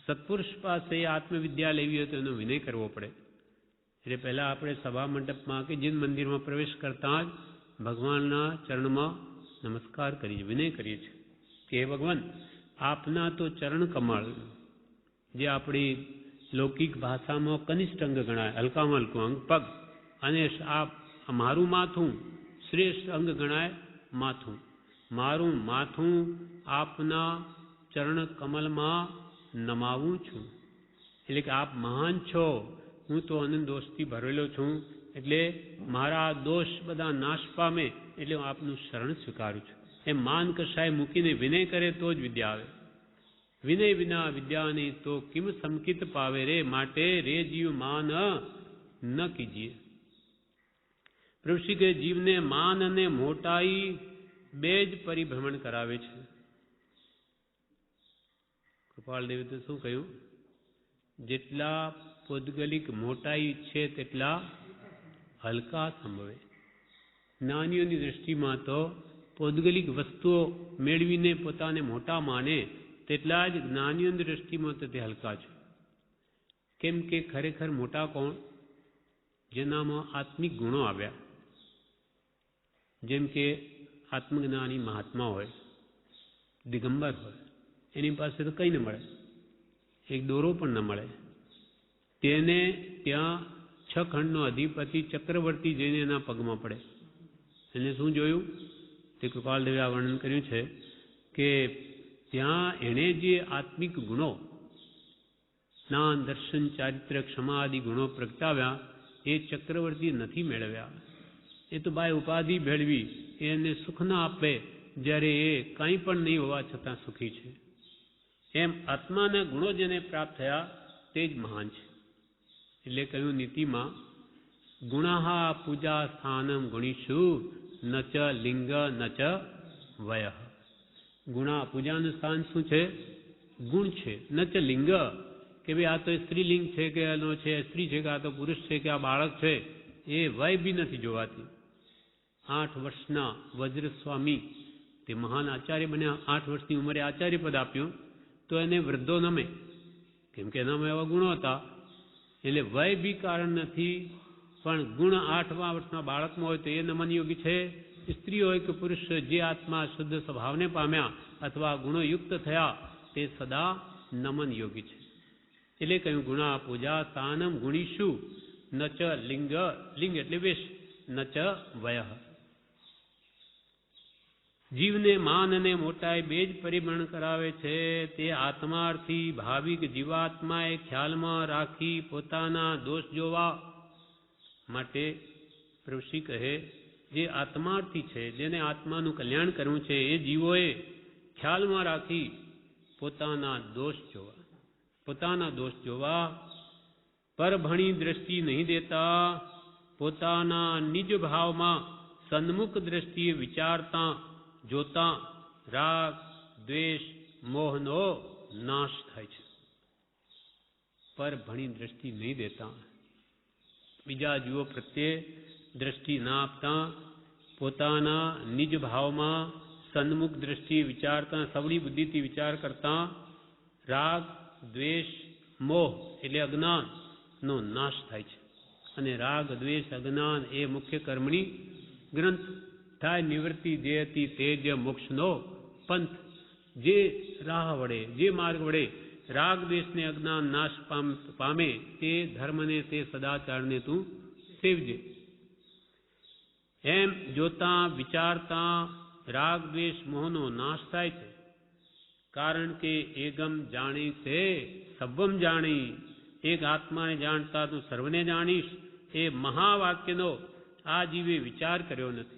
સત્પુરુષ પાસે આત્મવિદ્યા લેવી હોય તો એનો વિનય કરવો પડે. એટલે પહેલાં આપણે સભા મંડપમાં કે જીન મંદિરમાં પ્રવેશ કરતાં જ ભગવાનના ચરણમાં નમસ્કાર કરીએ, વિનય કરીએ છીએ કે હે ભગવાન, આપના તો ચરણ કમળ, જે આપણી લૌકિક ભાષામાં કનિષ્ઠ અંગ ગણાય, હલકામાં હલકું અંગ પગ, અને આ મારું માથું શ્રેષ્ઠ અંગ ગણાય માથું. મારું માથું આપના ચરણ કમલમાં નમાવું છું. એટલે કે આપ મહાન છો, હું તો અનંત દોષથી ભરેલો છું. એટલે મારા દોષ બધા નાશ પામે, એટલે હું આપનું શરણ સ્વીકારું છું. એ માન કશાય મૂકીને વિનય કરે તો જ વિદ્યા આવે. વિનય વિના વિદ્યા નહીં તો કિમ સમકિત પાવે રે. માટે રે જીવ માન ન કીજીએ. પ્રભુશ્રી કે જીવને માન અને મોટાઈ બે જ પરિભ્રમણ કરાવે છે. કૃપાલદેવે તો શું કહ્યું? જેટલા પૌદ્ગલિક મોટાઈ છે તેટલા હલકા સંભવે. જ્ઞાનીઓની દૃષ્ટિમાં તો પૌદ્ગલિક વસ્તુઓ મેળવીને પોતાને મોટા માને તેટલા જ જ્ઞાનીઓની દૃષ્ટિમાં તો તે હલકા છે. કેમ કે ખરેખર મોટા કોણ? જેનામાં આત્મિક ગુણો આવ્યા. જેમ કે આત્મજ્ઞાની મહાત્મા હોય, દિગંબર હોય, એની પાસે તો કંઈ ન મળે, એક દોરો પણ ન મળે. તેને ત્યાં 6 ખંડનો અધિપતિ ચક્રવર્તી જઈને એના પગમાં પડે. એને શું જોયું? તે કૃપાલદેવે આ વર્ણન કર્યું છે કે ત્યાં એણે જે આત્મિક ગુણો, જ્ઞાન, દર્શન, ચારિત્ર, ક્ષમા આદિ ગુણો પ્રગટાવ્યા એ ચક્રવર્તી નથી મેળવ્યા. એ તો બાય ઉપાધિ ભેળવી, એને સુખ ના આપે, જ્યારે એ કંઈ પણ નહીં હોવા છતાં સુખી છે. એમ આત્માના ગુણો જેને પ્રાપ્ત થયા તે જ મહાન છે. એટલે કહ્યું નીતિમાં, ગુણાહા પૂજા સ્થાનમ ગુણીષુ ન ચ લિંગ ન ચ વય. ગુણા પૂજાનું સ્થાન શું છે? ગુણ છે. ન ચ લિંગ, કે ભાઈ આ તો સ્ત્રીલિંગ છે કે આનો છે, સ્ત્રી છે કે આ તો પુરુષ છે કે આ બાળક છે, એ વય બી નથી જોવાતી. 8 વર્ષના વજ્રસ્વામી તે મહાન આચાર્ય બન્યા. 8 વર્ષની ઉંમરે આચાર્ય પદ આપ્યું તો એને વૃદ્ધો નમે, કેમ કે એનામાં એવા ગુણો હતા. એટલે વય બી કારણ નથી પણ ગુણ 8મા વર્ષના બાળકમાં હોય તો એ નમન યોગી છે. સ્ત્રી હોય કે પુરુષ, જે આત્મા શુદ્ધ સ્વભાવને પામ્યા અથવા ગુણોયુક્ત થયા તે સદા નમન યોગી છે. એટલે કહ્યું ગુણા પૂજા સ્થાનમ ગુણીશુ ન ચ લિંગ, લિંગ એટલે વેશ, ન ચ વય. જીવને માન અને મોટાઈ બે જ પરિભ્રમણ કરાવે છે. તે આત્માર્થી ભાવિક જીવાત્માએ ખ્યાલમાં રાખી પોતાના દોષ જોવા માટે પ્રભુશ્રી કહે જે આત્માર્થી છે, જેને આત્માનું કલ્યાણ કરવું છે, એ જીવોએ ખ્યાલમાં રાખી પોતાના દોષ જોવા. પોતાના દોષ જોવા, પરભણી દ્રષ્ટિ નહીં દેતા, પોતાના નિજ ભાવમાં સન્મુખ દ્રષ્ટિએ વિચારતા જોતા રાગ દ્વેષ મોહનો નાશ થાય છે. પરભણી દ્રષ્ટિ નહીં દેતા, બીજા જીવો પ્રત્યે દ્રષ્ટિ ના આપતા, પોતાના નિજ ભાવમાં સન્મુખ દ્રષ્ટિએ વિચારતા, સવળી બુદ્ધિથી વિચાર કરતા રાગ દ્વેષ મોહ એટલે અજ્ઞાનનો નાશ થાય છે. અને રાગ દ્વેષ અજ્ઞાન એ મુખ્ય કર્મણી ગ્રંથ થાય નિવૃત્તિ દેહતી તેજ મોક્ષનો પંથ. જે રાહ વડે, જે માર્ગ વડે રાગ દ્વેષને અજ્ઞાન નાશ પામે તે ધર્મને, તે સદાચારને તું સેવજે. એમ જોતા વિચારતા રાગ દ્વેષ મોહનો નાશ થાય છે. કારણ કે એગમ જાણી છે સર્વમ જાણી, એક આત્માને જાણતા તું સર્વને જાણીશ, એ મહાવાક્યનો આ જીવે વિચાર કર્યો નથી.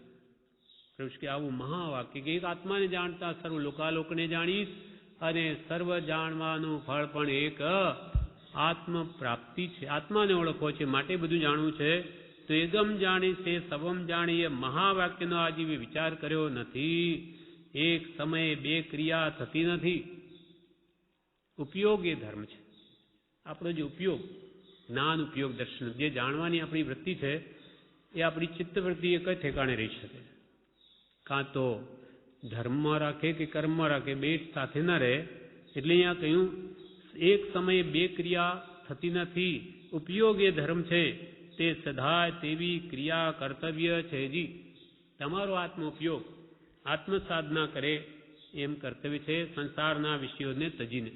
કે આવું મહાવાક્ય કે એક આત્માને જાણતા સર્વ લોકાલોકને જાણીશ, અને સર્વ જાણવાનું ફળ પણ એક આત્મ પ્રાપ્તિ છે. આત્માને ઓળખવો છે માટે બધું જાણવું છે. તો એગમ જાણી છે સર્વમ જાણી એ મહાવાક્યનો આ જીવે વિચાર કર્યો નથી. એક સમયે બે ક્રિયા થતી નથી. ઉપયોગ એ ધર્મ છે. આપણો જે ઉપયોગ, જ્ઞાન ઉપયોગ દર્શન, જે જાણવાની આપણી વૃત્તિ છે એ આપણી ચિત્તવૃત્તિ એક જ ઠેકાણે રહી શકે. કાં તો ધર્મમાં રાખે કે કર્મમાં રાખે, બે સાથે ન રહે. એટલે અહીંયા કહ્યું એક સમયે બે ક્રિયા થતી નથી. ઉપયોગ એ ધર્મ છે, તે સદાય તેવી ક્રિયા કર્તવ્ય છે. જી તમારો આત્મ ઉપયોગ, આત્મ સાધના કરે એમ કર્તવ્ય છે, સંસારના વિષયોને તજીને.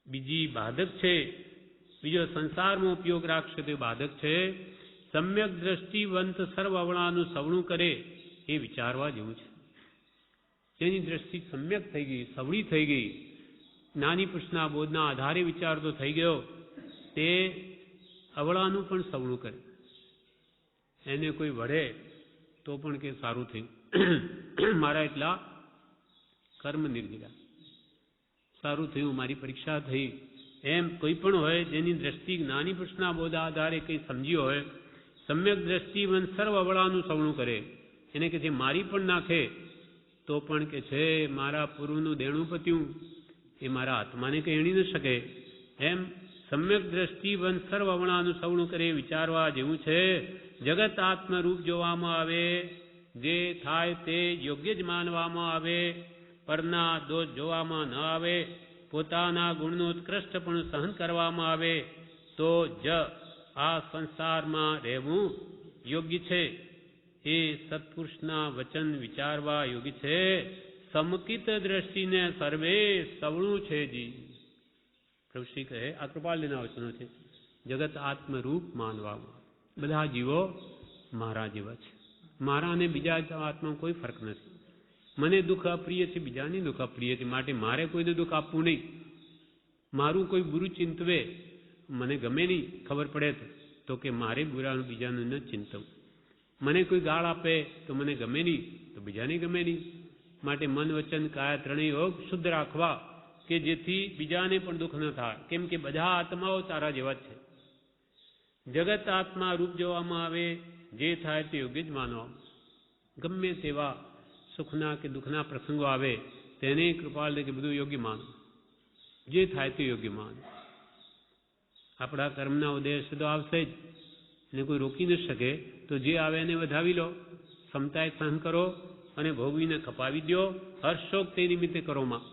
બીજી બાધક છે, બીજો સંસારમાં ઉપયોગ રાખશે તે બાધક છે. સમ્યક દ્રષ્ટિવંત સર્વ અવળાનું સવણું કરે એ વિચારવા જેવું છે. જેની દ્રષ્ટિ સમ્યક થઈ ગઈ, સવળી થઈ ગઈ, જ્ઞાની પુરુષના બોધના આધારે વિચાર તો થઈ ગયો, તે અવળાનું પણ સવણું કરે. એને કોઈ વઢે તો પણ કે સારું થયું, મારા એટલા કર્મ નિર્જરા, સારું થયું, મારી પરીક્ષા થઈ. એમ કોઈ પણ હોય જેની દ્રષ્ટિ જ્ઞાની પુરુષના બોધા આધારે કંઈ સમજ્યો હોય, સમ્યક દ્રષ્ટિવંત સર્વ અવળાનું સવણું કરે. એને કે જે મારી પણ નાખે તો પણ કે છે મારા પૂર્વનું દેણું પત્યું, એ મારા આત્માને કંઈ એણી ન શકે. એમ સમ્યક દ્રષ્ટિવંત સર્વ અવળાનું સવણું કરે વિચારવા જેવું છે. જગત આત્મરૂપ જોવામાં આવે, જે થાય તે યોગ્ય જ માનવામાં આવે, પરના દોષ જોવામાં ન આવે, પોતાના ગુણનું ઉત્કૃષ્ટ પણ સહન કરવામાં આવે, તો જ આ સંસારમાં રહેવું યોગ્ય છે. એ સત્પુરુષના વચન વિચારવા યોગ્ય છે. સમકિત દ્રષ્ટિને સર્વે સવણું છે. જી પ્રભુશ્રી કહે આ કૃપાલના વચનો છે. જગત આત્મરૂપ માનવામાં, બધા જીવો મારા જેવા છે. મારા અને બીજા આત્મામાં કોઈ ફરક નથી. મને દુઃખ અપ્રિય છે, બીજાને દુઃખ અપ્રિય છે, માટે મારે કોઈને દુઃખ આપવું નહીં. મારું કોઈ બુરું ચિંતવે મને ગમે નહીં, ખબર પડે તો કે મારે બુરાનું બીજાનું ન ચિંતવું. મને કોઈ ગાળ આપે તો મને ગમે નહીં, તો બીજાને ગમે નહીં. માટે મન વચન કાયા ત્રણેય યોગ શુદ્ધ રાખવા, કે જેથી બીજાને પણ દુઃખ ન થાય. કેમ કે બધા આત્માઓ તારા જેવા જ છે. જગત આત્મા રૂપ જોવામાં આવે, જે થાય તે યોગ્ય જ માનવા. ગમે તેવા સુખના કે દુઃખના પ્રસંગો આવે તેને કૃપાળ કે બધું યોગ્ય માનો, જે થાય તે યોગ્ય માનો. આપણા કર્મના ઉદય તો આવશે જ, એને કોઈ રોકી ન શકે. તો જે આવે એને વધાવી લો, ક્ષમતાએ સહન કરો અને ભોગવીને ખપાવી દો. હર્ષોક તે નિમિત્તે કરો માં.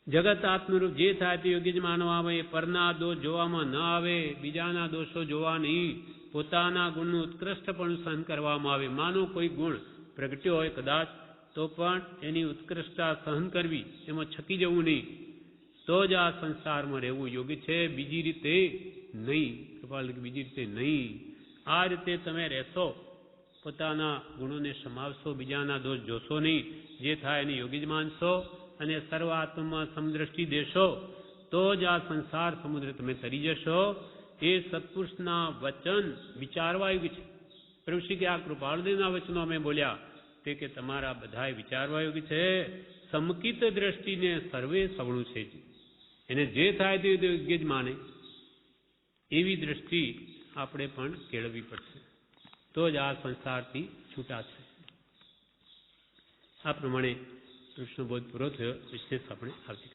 જગત આત્મરૂપ જે થાય તે યોગ્ય જ માનવા આવે. પરના દોષ જોવામાં ન આવે, બીજાના દોષો જોવા નહીં, પોતાના ગુણનું ઉત્કૃષ્ટપણું સહન કરવામાં આવે. માનો કોઈ ગુણ પ્રગટ્યો હોય કદાચ, તો પણ એની ઉત્કૃષ્ટતા સહન કરવી, એમાં છકી જવું નહીં. તો જ આ સંસારમાં રહેવું યોગ્ય છે, બીજી રીતે નહીં. કૃપાલ બીજી રીતે નહીં. આ રીતે તમે રહેશો, પોતાના ગુણોને સમાવશો, બીજાના દોષ જોશો નહીં, જે થાય એને યોગ્ય જ માનશો અને સર્વાત્મામાં સમદ્રષ્ટિ દેશો, તો જ આ સંસાર સમુદ્ર તમે તરી જશો. એ સત્પુરુષના વચન વિચારવા યોગ્ય છે. પ્રભુ શ્રી કે આ કૃપાળદેવના વચનો અમે બોલ્યા તે કે તમારા બધાએ વિચારવા યોગ્ય છે. સમકિત દ્રષ્ટિને સર્વે સવણું છે, એને જે થાય તે યોગ્ય જ માને એવી દ્રષ્ટિ આપણે પણ કેળવવી પડશે, તો જ આ સંસારથી છૂટાશે. આ પ્રમાણે કૃષ્ણબોધ પૂરો થયો. વિશેષ આપણે આવતી.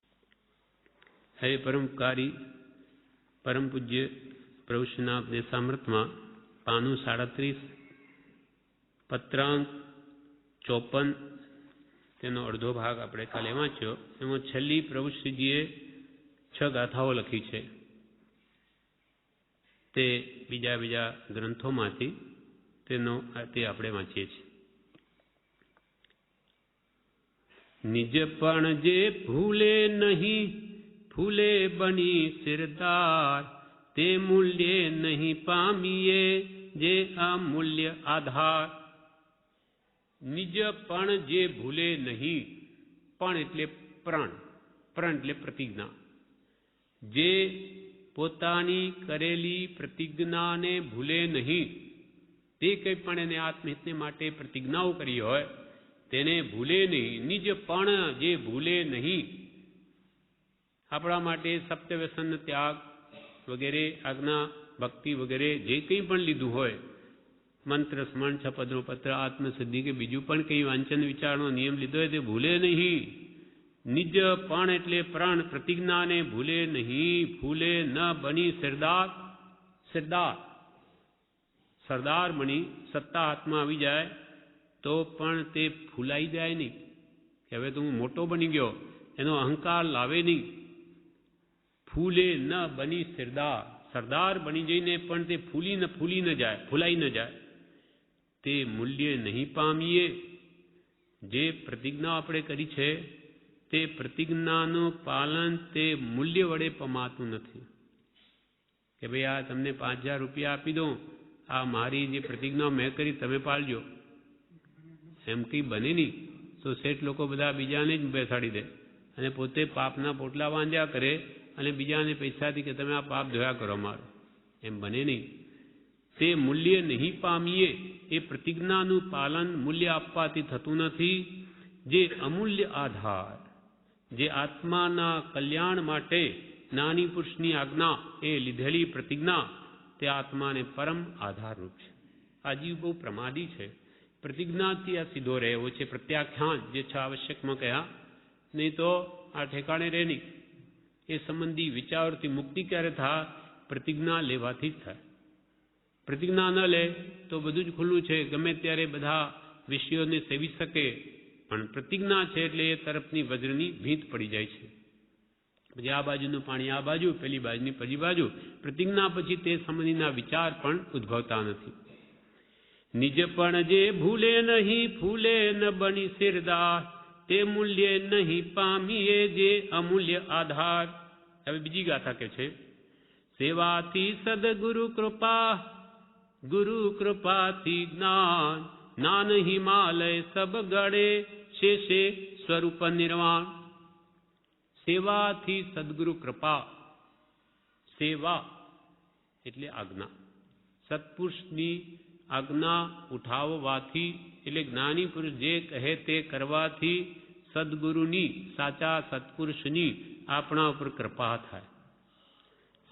હે પરમકારી પરમ પૂજ્ય પ્રભુશ્રીના ઉપદેશામૃતમાં પાનું 37 પત્રાંક 54 તેનો અડધો ભાગ આપણે કાલે વાંચ્યો. એમાં છેલ્લી પ્રભુશ્રીજીએ 6 ગાથાઓ લખી છે. તે બીજા ગ્રંથોમાંથી તે આપણે વાંચીએ છીએ. નિજપણ જે ભૂલે નહીં, ફૂલે બની સિરદાર, તે મૂલ્ય નહીં પામીએ જે અમૂલ્ય આધાર. નિજપણ જે ભૂલે નહીં, પણ એટલે પ્રણ, પ્રણ એટલે પ્રતિજ્ઞા. જે પોતાની કરેલી પ્રતિજ્ઞાને ભૂલે નહીં, તે કંઈ પણ એને આત્મહિતને માટે પ્રતિજ્ઞાઓ કરી હોય તેને ભૂલે નહીં. નિજ પણ જે ભૂલે નહીં. આપણા માટે સપ્તવ્યસન ત્યાગ વગેરે, આજ્ઞા ભક્તિ વગેરે જે કંઈ પણ લીધું હોય, મંત્ર સ્મરણ છપદનો પત્ર આત્મસિદ્ધિ કે બીજું પણ કંઈ વાંચન વિચારનો નિયમ લીધો હોય તે ભૂલે નહીં. નિજ પણ એટલે પ્રણ, પ્રતિજ્ઞાને ભૂલે નહીં. ફૂલે ન બની સરદાર, સરદાર સરદાર બની સત્તા હાથમાં આવી જાય તો પણ તે ફૂલાઈ જાય નહીં કે હવે તો હું મોટો બની ગયો, એનો અહંકાર લાવે નહીં. ફૂલે ન બની સરદાર, સરદાર બની જઈને પણ તે ફૂલી ન જાય, ફૂલાઈ ન જાય. તે મૂલ્ય નહીં પામીએ. જે પ્રતિજ્ઞા આપણે કરી છે તે પ્રતિજ્ઞાનું પાલન તે મૂલ્ય વડે પમાતું નથી. કે ભાઈ આ તમને 5000 રૂપિયા આપી દઉં, આ મારી જે પ્રતિજ્ઞા મેં કરી તમે પાળજો, એમ કંઈ બને નહીં. તો શેઠ લોકો બધા બીજાને જ બેસાડી દે અને પોતે પાપના પોટલા બાંધ્યા કરે અને બીજાને પૈસાથી કે તમે આ પાપ ધોયા કરો મારો, એમ બને નહીં. તે મૂલ્ય નહીં પામીએ. એ પ્રતિજ્ઞાનું પાલન મૂલ્ય આપવાથી થતું નથી. જે અમૂલ્ય આધાર, જે આત્માના કલ્યાણ માટે જ્ઞાની પુરુષની આજ્ઞા, એ લીધેલી પ્રતિજ્ઞા, તે આત્માને પરમ આધારરૂપ છે. આ જીવ બહુ પ્રમાદી છે. પ્રતિજ્ઞાથી આ સીધો રહેવો છે. પ્રત્યાખ્યાન જે છે આવશ્યકમાં કહ્યા, નહીં તો આ ઠેકાણે રહે નહીં. એ સંબંધી વિચારોથી મુક્તિ ક્યારે થાય? પ્રતિજ્ઞા લેવાથી જ થાય. પ્રતિજ્ઞા ન લે તો બધું જ ખુલ્લું છે, ગમે ત્યારે બધા વિષયોને સેવી શકે. પણ પ્રતિજ્ઞા છે એટલે એ તરફની વજ્રની ભીંત પડી જાય છે. પછી આ બાજુનું પાણી આ બાજુ, પેલી બાજુની પેલી બાજુ. પ્રતિજ્ઞા પછી તે સંબંધીના વિચાર પણ ઉદ્ભવતા નથી. નિજ પણ જે ભૂલે નહીં, ફૂલે ન બની સિરદાર, તે મૂલ્ય નહીં પામીએ જે અમૂલ્ય આધાર. હવે બીજી ગાથા કે છે, સેવાથી સદગુરુ કૃપા, ગુરુ કૃપાથી જ્ઞાન, જ્ઞાન હિમાલય સબ ગળે, શેષે સ્વરૂપ નિર્વાણ. સેવાથી સદગુરુ કૃપા. સેવા એટલે આજ્ઞા. સત્પુરુષની આજ્ઞા ઉઠાવવાથી, એટલે જ્ઞાની પુરુષ જે કહે તે કરવાથી સદગુરુની, સાચા સત્પુરુષની આપણા ઉપર કૃપા થાય.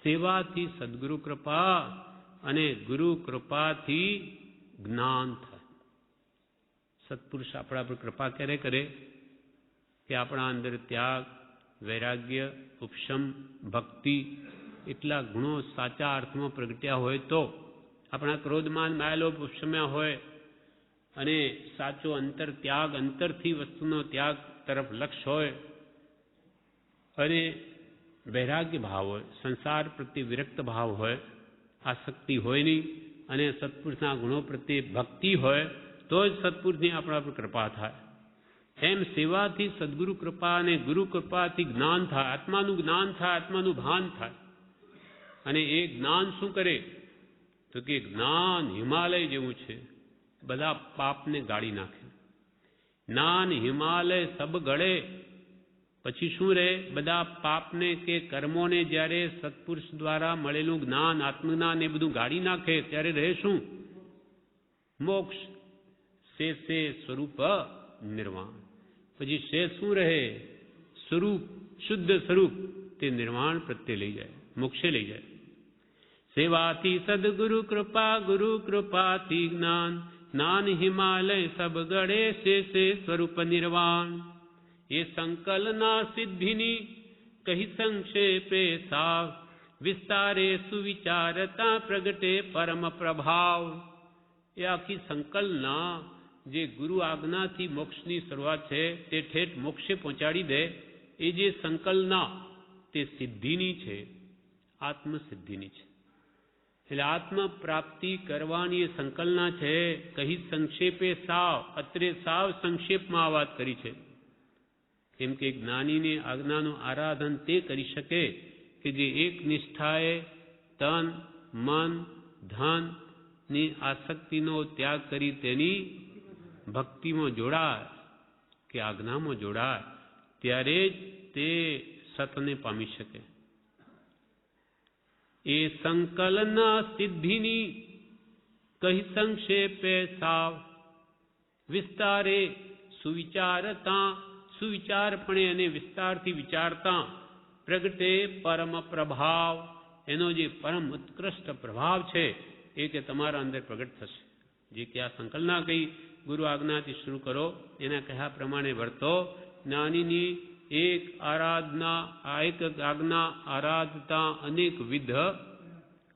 સેવાથી સદગુરુ કૃપા અને ગુરુ કૃપાથી જ્ઞાન થાય. સત્પુરુષ આપણા પર કૃપા ક્યારે કરે? કે આપણા અંદર ત્યાગ, વૈરાગ્ય, ઉપશમ, ભક્તિ એટલા ગુણો સાચા અર્થમાં પ્રગટ્યા હોય તો, આપણા ક્રોધમાન માયાલોભ ઉપશમ્યા હોય અને સાચો અંતર ત્યાગ, અંતરથી વસ્તુનો ત્યાગ તરફ લક્ષ્ય હોય, અને વૈરાગ્ય ભાવ હોય, સંસાર પ્રત્યે વિરક્ત ભાવ હોય, આસક્તિ હોય નહીં, અને સત્પુરુષના ગુણો પ્રત્યે ભક્તિ હોય તો જ સત્પુરુષની આપણા પર કૃપા થાય. એમ સેવાથી સદગુરુ કૃપા અને ગુરુ કૃપાથી જ્ઞાન થાય, આત્માનું જ્ઞાન થાય, આત્માનું ભાન થાય. અને એ જ્ઞાન શું કરે તો કે જ્ઞાન હિમાલય જેવું છે, બધા પાપને ગાળી નાખે. જ્ઞાન હિમાલય સબ ગળે, પછી શું રહે? બધા પાપને કે કર્મોને જ્યારે સત્પુરુષ દ્વારા મળેલું જ્ઞાન, આત્મજ્ઞાન એ બધું ગાળી નાખે ત્યારે રહે શું? મોક્ષ. શે સ્વરૂપ નિર્વાણ. પછી શેષ શું રહે? સ્વરૂપ, શુદ્ધ સ્વરૂપ. તે નિર્વાણ પ્રત્યે લઈ જાય, મોક્ષે લઈ જાય. સેવાથી સદગુરુ કૃપા, ગુરુ કૃપાથી જ્ઞાન, જ્ઞાન હિમાલય સબ ગળે, શે સ્વરૂપ નિર્વાણ. એ સંકલના સિદ્ધિની કહી સંક્ષેપે સાવ, વિસ્તારે સુવિચારતા પ્રગટે પરમ પ્રભાવ. એ આખી સંકલના જે ગુરુ આજ્ઞાથી મોક્ષની શરૂઆત છે તે ઠેઠ મોક્ષે પહોંચાડી દે, એ જે સંકલના તે સિદ્ધિની છે, આત્મસિદ્ધિની છે. એટલે આત્મ પ્રાપ્તિ કરવાની એ સંકલના છે. કહી સંક્ષેપે સાવ, અત્રે સાવ સંક્ષેપમાં આ વાત કરી છે. કેમ કે જ્ઞાનીને આજ્ઞાનું આરાધન તે કરી શકે કે જે એક નિષ્ઠાએ તન, મન, ધન ની આસક્તિનો ત્યાગ કરી તેની ભક્તિમાં જોડાય કે આજ્ઞામાં જોડાય, ત્યારે જ તે સતને પામી શકે. એ સંકલના સિદ્ધિની કહી સંક્ષેપે સાવ, વિસ્તારે સુવિચારતા, સુવિચારપણે અને વિસ્તારથી વિચારતા, પ્રગટે પરમ પ્રભાવ. એનો જે પરમ ઉત્કૃષ્ટ પ્રભાવ છે એ કે તમારા અંદર પ્રગટ થશે. જે કે આ સંકલ્પના કહી ગુરુ આજ્ઞાથી શરૂ કરો, એના કહ્યા પ્રમાણે વર્તો. જ્ઞાનીની એક આરાધના, એક આજ્ઞા આરાધતા અનેક વિધ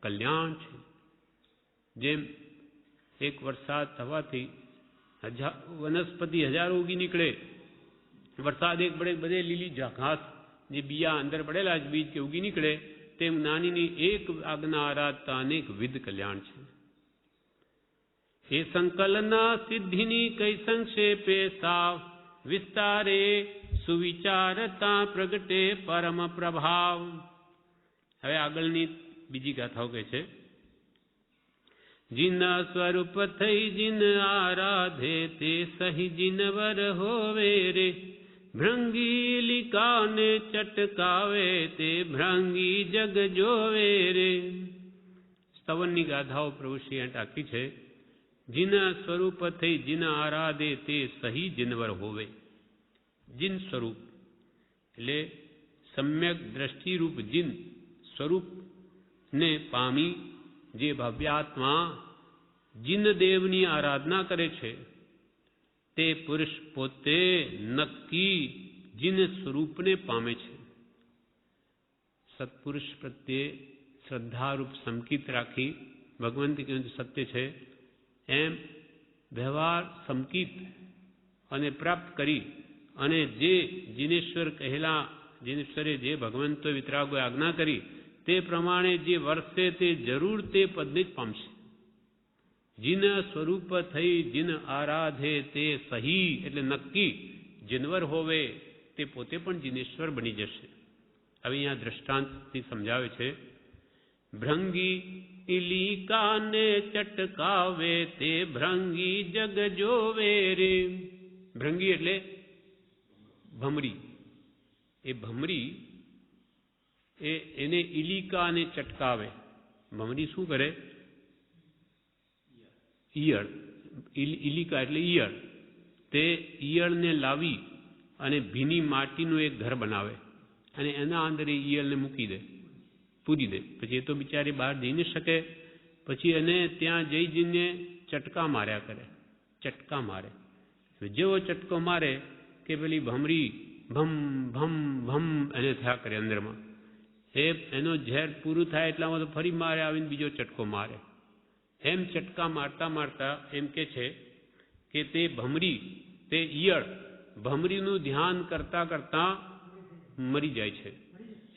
કલ્યાણ છે. જેમ એક વરસાદ થવાથી વનસ્પતિ હજારો ઉગી નીકળે, વરસાદ એક બધે લીલી ઘાસ જે બિયા અંદર પડેલા જ બીજ કે ઉગી નીકળે, તેમ જ્ઞાનીની એક આજ્ઞા આરાધતા અનેક વિધ કલ્યાણ છે. એ સંકલના સિદ્ધિની કઈ સંક્ષેપે સાવ, વિસ્તારે સુવિચારતા પ્રગટે પરમ પ્રભાવ. હવે આગળની બીજી ગાથાઓ કહે છે. જીન સ્વરૂપ થઈ જીન આરાધે, તે સહી જીનવર હોવે રે. ભ્રંગી લિકાને ચટકાવે, તે ભ્રંગી જગ જોવે રે. સ્તવનની ગાથાઓ પ્રભુશ્રીએ ટાંકી છે. જીન સ્વરૂપ થઈ જીન આરાધે, તે સહી જીનવર હોવે. જીન સ્વરૂપ એટલે સમ્યક દ્રષ્ટિરૂપ જીન સ્વરૂપને પામી જે ભવ્યાત્મા જીન દેવની આરાધના કરે છે, તે પુરુષ પોતે નક્કી જીન સ્વરૂપને પામે છે. સત્પુરુષ પ્રત્યે શ્રદ્ધારૂપ સંકિત રાખી ભગવંતી કહ્યું સત્ય છે એમ વ્યવહાર સંકિત અને પ્રાપ્ત કરી, અને જે જીનેશ્વર કહેલા, જીનેશ્વરે જે ભગવંતો વિતરાગોએ આજ્ઞા કરી તે પ્રમાણે જે વર્ષે તે જરૂર તે પદને જ પામશે. જીન સ્વરૂપ થઈ જીન આરાધે, તે સહી એટલે નક્કી જીનવર હોવે, તે પોતે પણ જીનેશ્વર બની જશે. હવે અહીંયા દ્રષ્ટાંતથી સમજાવે છે. ભ્રંગી ઇલિકાને ચટકાવે, તે ભ્રંગી જગ જોવે રે. ભ્રંગી એટલે ભમરી. એ ભમરી એને ઇલિકાને ચટકાવે. ભમરી શું કરે? ઈયળ. ઇલિકા એટલે ઈયળ. તે ઈયળને લાવી અને ભીની માટીનું એક ઘર બનાવે અને એના અંદર એ ઈયળને મૂકી દે, પૂરી દે. પછી એ તો બિચારી બહાર જઈ ન શકે, પછી એને ત્યાં જઈ જઈને ચટકા માર્યા કરે. ચટકા મારે, જેવો ચટકો મારે કે પેલી ભમરી ભમ ભમ ભમ એને થયા કરે અંદરમાં. એનો ઝેર પૂરું થાય એટલામાં તો ફરી મારે આવીને બીજો ચટકો મારે. એમ ચટકા મારતા મારતા એમ કે છે કે તે ભમરી, તે ઈયળ ભમરીનું ધ્યાન કરતા કરતા મરી જાય છે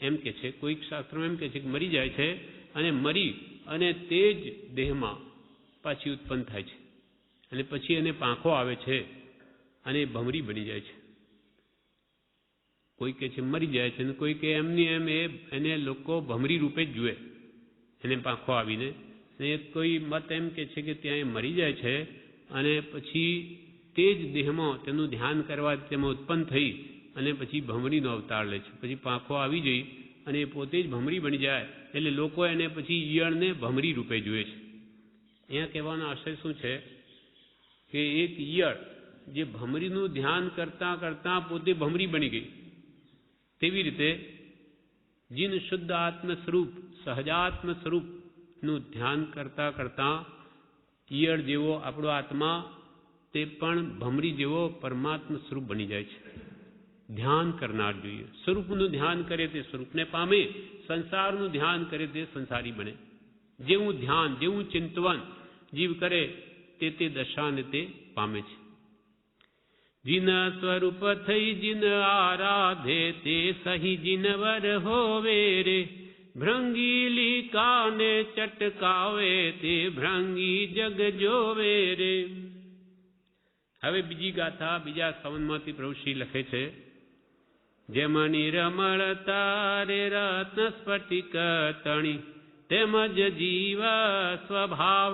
એમ કે છે. કોઈક શાસ્ત્રોમાં એમ કે છે કે મરી જાય છે અને મરી અને તે જ દેહમાં પાછી ઉત્પન્ન થાય છે અને પછી એને પાંખો આવે છે અને ભમરી બની જાય છે. કોઈ કે છે મરી જાય છે અને કોઈ કે એમની એમ એને લોકો ભમરી રૂપે જ જુએ એને પાંખો આવીને. ને કોઈ મત એમ કે છે કે ત્યાં એ મરી જાય છે અને પછી તે જ દેહમાં તેનું ધ્યાન કરવા તેમાં ઉત્પન્ન થઈ અને પછી ભમરીનો અવતાર લે છે. પછી પાંખો આવી જઈ અને એ પોતે જ ભમરી બની જાય એટલે લોકો એને પછી ઈયળને ભમરી રૂપે જુએ છે. અહીંયા કહેવાનો આશય શું છે કે એક ઈયળ જે ભમરીનું ધ્યાન કરતાં કરતાં પોતે ભમરી બની ગઈ, તેવી રીતે જીન શુદ્ધ આત્મ સ્વરૂપ સહજાત્મ સ્વરૂપનું ધ્યાન કરતાં કરતાં ઈયળ જેવો આપણો આત્મા તે પણ ભમરી જેવો પરમાત્મ સ્વરૂપ બની જાય છે. ધ્યાન કરનાર જોઈએ. સ્વરૂપનું ધ્યાન કરે તે સ્વરૂપને પામે, સંસારનું ધ્યાન કરે તે સંસારી બને. જેવું ધ્યાન જેવું ચિંતવન જીવ કરે તે દશાને તે પામે છે. જીન સ્વરૂપ થઈ જીન આરાધે તે સહી જીનવર હોવે રે, ભ્રંગીલી કાને ચટકાવે તે ભ્રંગી જગ જોવે રે. હવે બીજી ગાથા બીજા સંવંતમાંથી પ્રભુશ્રી લખે છે. જેમ નિરમળતા રે રત્ન સ્ફટિક તણી, તેમજ જીવ સ્વભાવ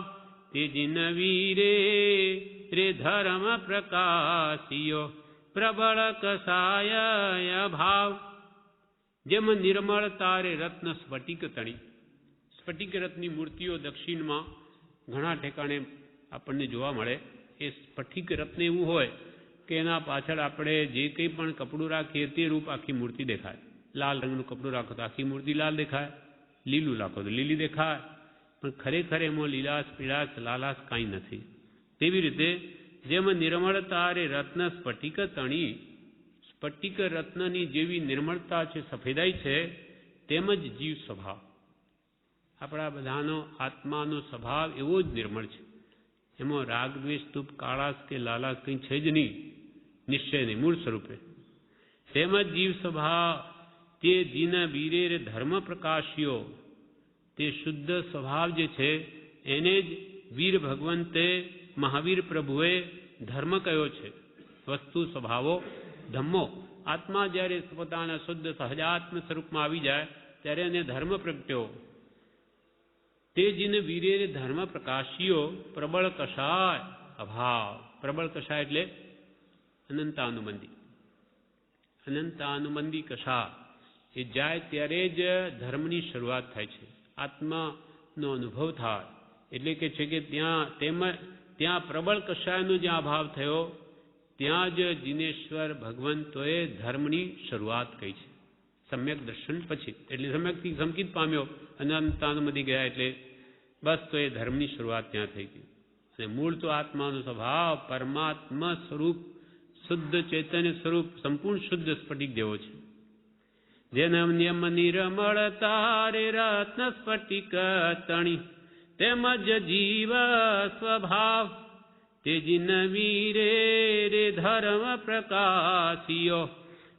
તે જીન વીરે રે ધર્મ પ્રકાશિયો પ્રબળ કસાય ભાવ. જેમ નિર્મળતા રે રત્ન સ્ફટિક તણી, સ્ફટિક રત્નની મૂર્તિઓ દક્ષિણમાં ઘણા ઠેકાણે આપણને જોવા મળે. એ સ્ફટિક રત્ન એવું હોય કે એના પાછળ આપણે જે કંઈ પણ કપડું રાખીએ તે રૂપ આખી મૂર્તિ દેખાય. લાલ રંગનું કપડું રાખો તો આખી મૂર્તિ લાલ દેખાય, લીલું રાખો તો લીલી દેખાય, પણ ખરેખર એમાં લીલાશ પીળાશ લાલાશ કાંઈ નથી. તેવી રીતે જેમ નિર્મળતા રે રત્ન સ્ફટિક તણી, સ્ફટિક રત્નની જેવી નિર્મળતા છે, સફેદાઈ છે, તેમજ જીવ સ્વભાવ આપણા બધાનો આત્માનો સ્વભાવ એવો જ નિર્મળ છે. એમાં રાગ દ્વેષ તુપ કાળાશ કે લાલાશ કંઈ છે જ નહીં, નિશ્ચય નહીં, મૂળ સ્વરૂપે. તેમજ જીવ સ્વભાવ તે જીન વીરે રે ધર્મ પ્રકાશ્યો, તે શુદ્ધ સ્વભાવ જે છે એને જ વીર ભગવંતે મહાવીર પ્રભુએ ધર્મ કયો છે. વસ્તુ સ્વભાવો ધમ્મો, આત્મા જ્યારે પોતાના શુદ્ધ સહજાત્મ સ્વરૂપમાં આવી જાય ત્યારે એને ધર્મ પ્રગટ્યો. તે જીન વીરે રે ધર્મ પ્રકાશીઓ પ્રબળ કષાય અભાવ. પ્રબળ કષાય એટલે અનંતાનુબંધી, અનંતાનુબંધી કષા એ જાય ત્યારે જ ધર્મની શરૂઆત થાય છે, આત્માનો અનુભવ થાય. એટલે કે છે કે ત્યાં પ્રબળ કષાયનો જ્યાં અભાવ થયો ત્યાં જ જીનેશ્વર ભગવંતોએ ધર્મની શરૂઆત કહી છે. સમ્યક દર્શન પછી એટલે સમ્યકથી સંકિત પામ્યો અને અનંતાનુબંધી ગયા એટલે બસ તો એ ધર્મની શરૂઆત ત્યાં થઈ ગઈ. અને મૂળ તો આત્માનો સ્વભાવ પરમાત્મા સ્વરૂપ શુદ્ધ ચૈતન્ય સ્વરૂપ સંપૂર્ણ શુદ્ધ સ્ફટિક જેવો છે. જેનમ નિયમ નિર્મળતા રે રત્ન સ્ફટિક તણી, તેમજ જીવ સ્વભાવ તે જીન વીરે રે ધર્મ પ્રકાશિયો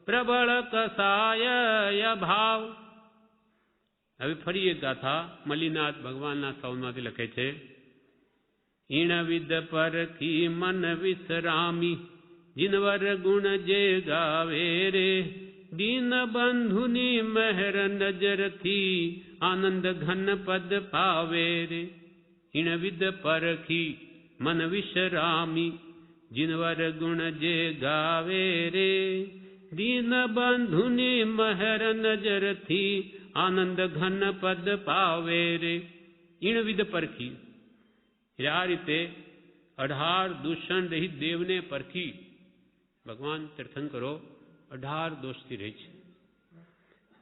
પ્રબળ કસાય ભાવ. હવે ફરી એક ગાથા મલ્લીનાથ ભગવાનના સ્તવમાંથી લખે છે. ઈણવિદ પરખી મન વિશ્રામી, જીનવર ગુણ જે ગાવે રે, દીન બંધુની મહેર નજરથી આનંદ ઘન પદ પાવે રે. ઈણવિદ પરખી મન વિશ્રામી, જીનવર ગુણ જે ગાવે રે, દીન બંધુની મહેર નજરથી આનંદ ઘન પદ પાવે રે. ઈણવિદ પરખી, આ રીતે 18 દૂષણ રહિત દેવને પરખી ભગવાન તીર્થંકરો 18 દોષથી રહે છે.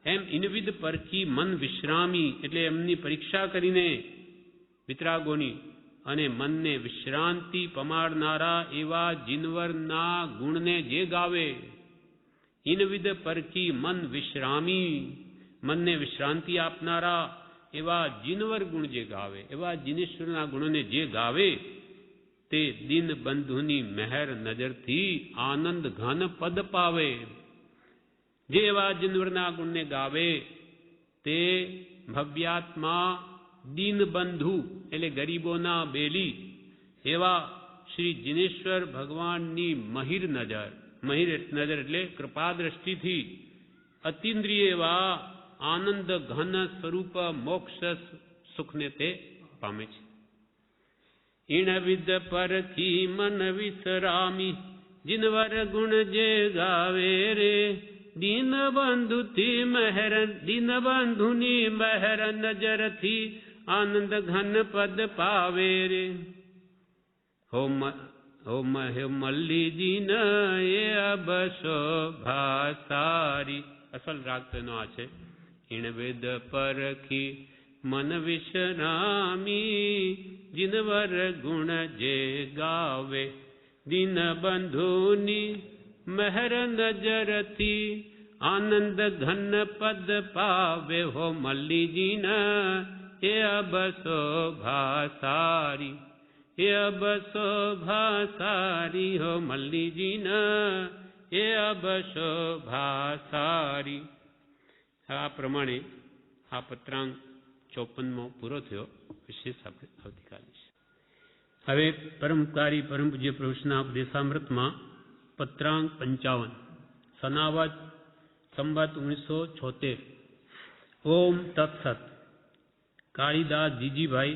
એમ ઇનવિદ પરખી મન વિશ્રામી એટલે એમની પરીક્ષા કરીને વિતરાગોની અને મનને વિશ્રાંતિ પમાડનારા એવા જીનવરના ગુણને જે ગાવે. ઇનવિદ પરખી મન વિશ્રામી, મનને વિશ્રાંતિ આપનારા એવા જીનવર ગુણ જે ગાવે, એવા જીનેશ્વરના ગુણોને જે ગાવે તે દિન બંધુની મહેર નજરથી આનંદ ઘન પદ પાવે. જેવા જીનવરના ગુણને ગાવે તે ભવ્યાત્મા દીનબંધુ એટલે ગરીબોના બેલી એવા શ્રી જીનેશ્વર ભગવાનની મહિર નજર એટલે કૃપા દ્રષ્ટિથી અતિન્દ્રિય એવા આનંદ ઘન સ્વરૂપ મોક્ષ સુખને તે પામે છે. ઈણ વિદ પરખી મન વિસરામી જીનવર ગુણ જે ગાવે રે દીનબંધુની મહેર નજરથી આનંદ ઘન પદ પાવે રે. હો મલ્લીજી ન એ અબસો ભાસારી. અસલ રાગ તેનો આ છે. ઈણ વેદ પરખી મન વિશ્રામી જીનવર ગુણ જે ગાવે દીનબંધુની મહેર નજરથી આનંદ ઘન પદ પાવે. હો મલ્લીજી ન એ અબસો ભાસારી એ અબસો ભાસારી. હો મલ્લીજી ન એ અબસો ભાસારી. આ પ્રમાણે આ પત્રાંક 54મો પૂરો થયો. વિશેષ આપણે આવતીકાલે છે. હવે પરમકારી પરમ પૂજ્ય પ્રભુના ઉપદેશામૃતમાં પત્રાંક 55 સનાવત સંવત 1976. ઓમ તત્સત. કાળીદાસ જીજીભાઈ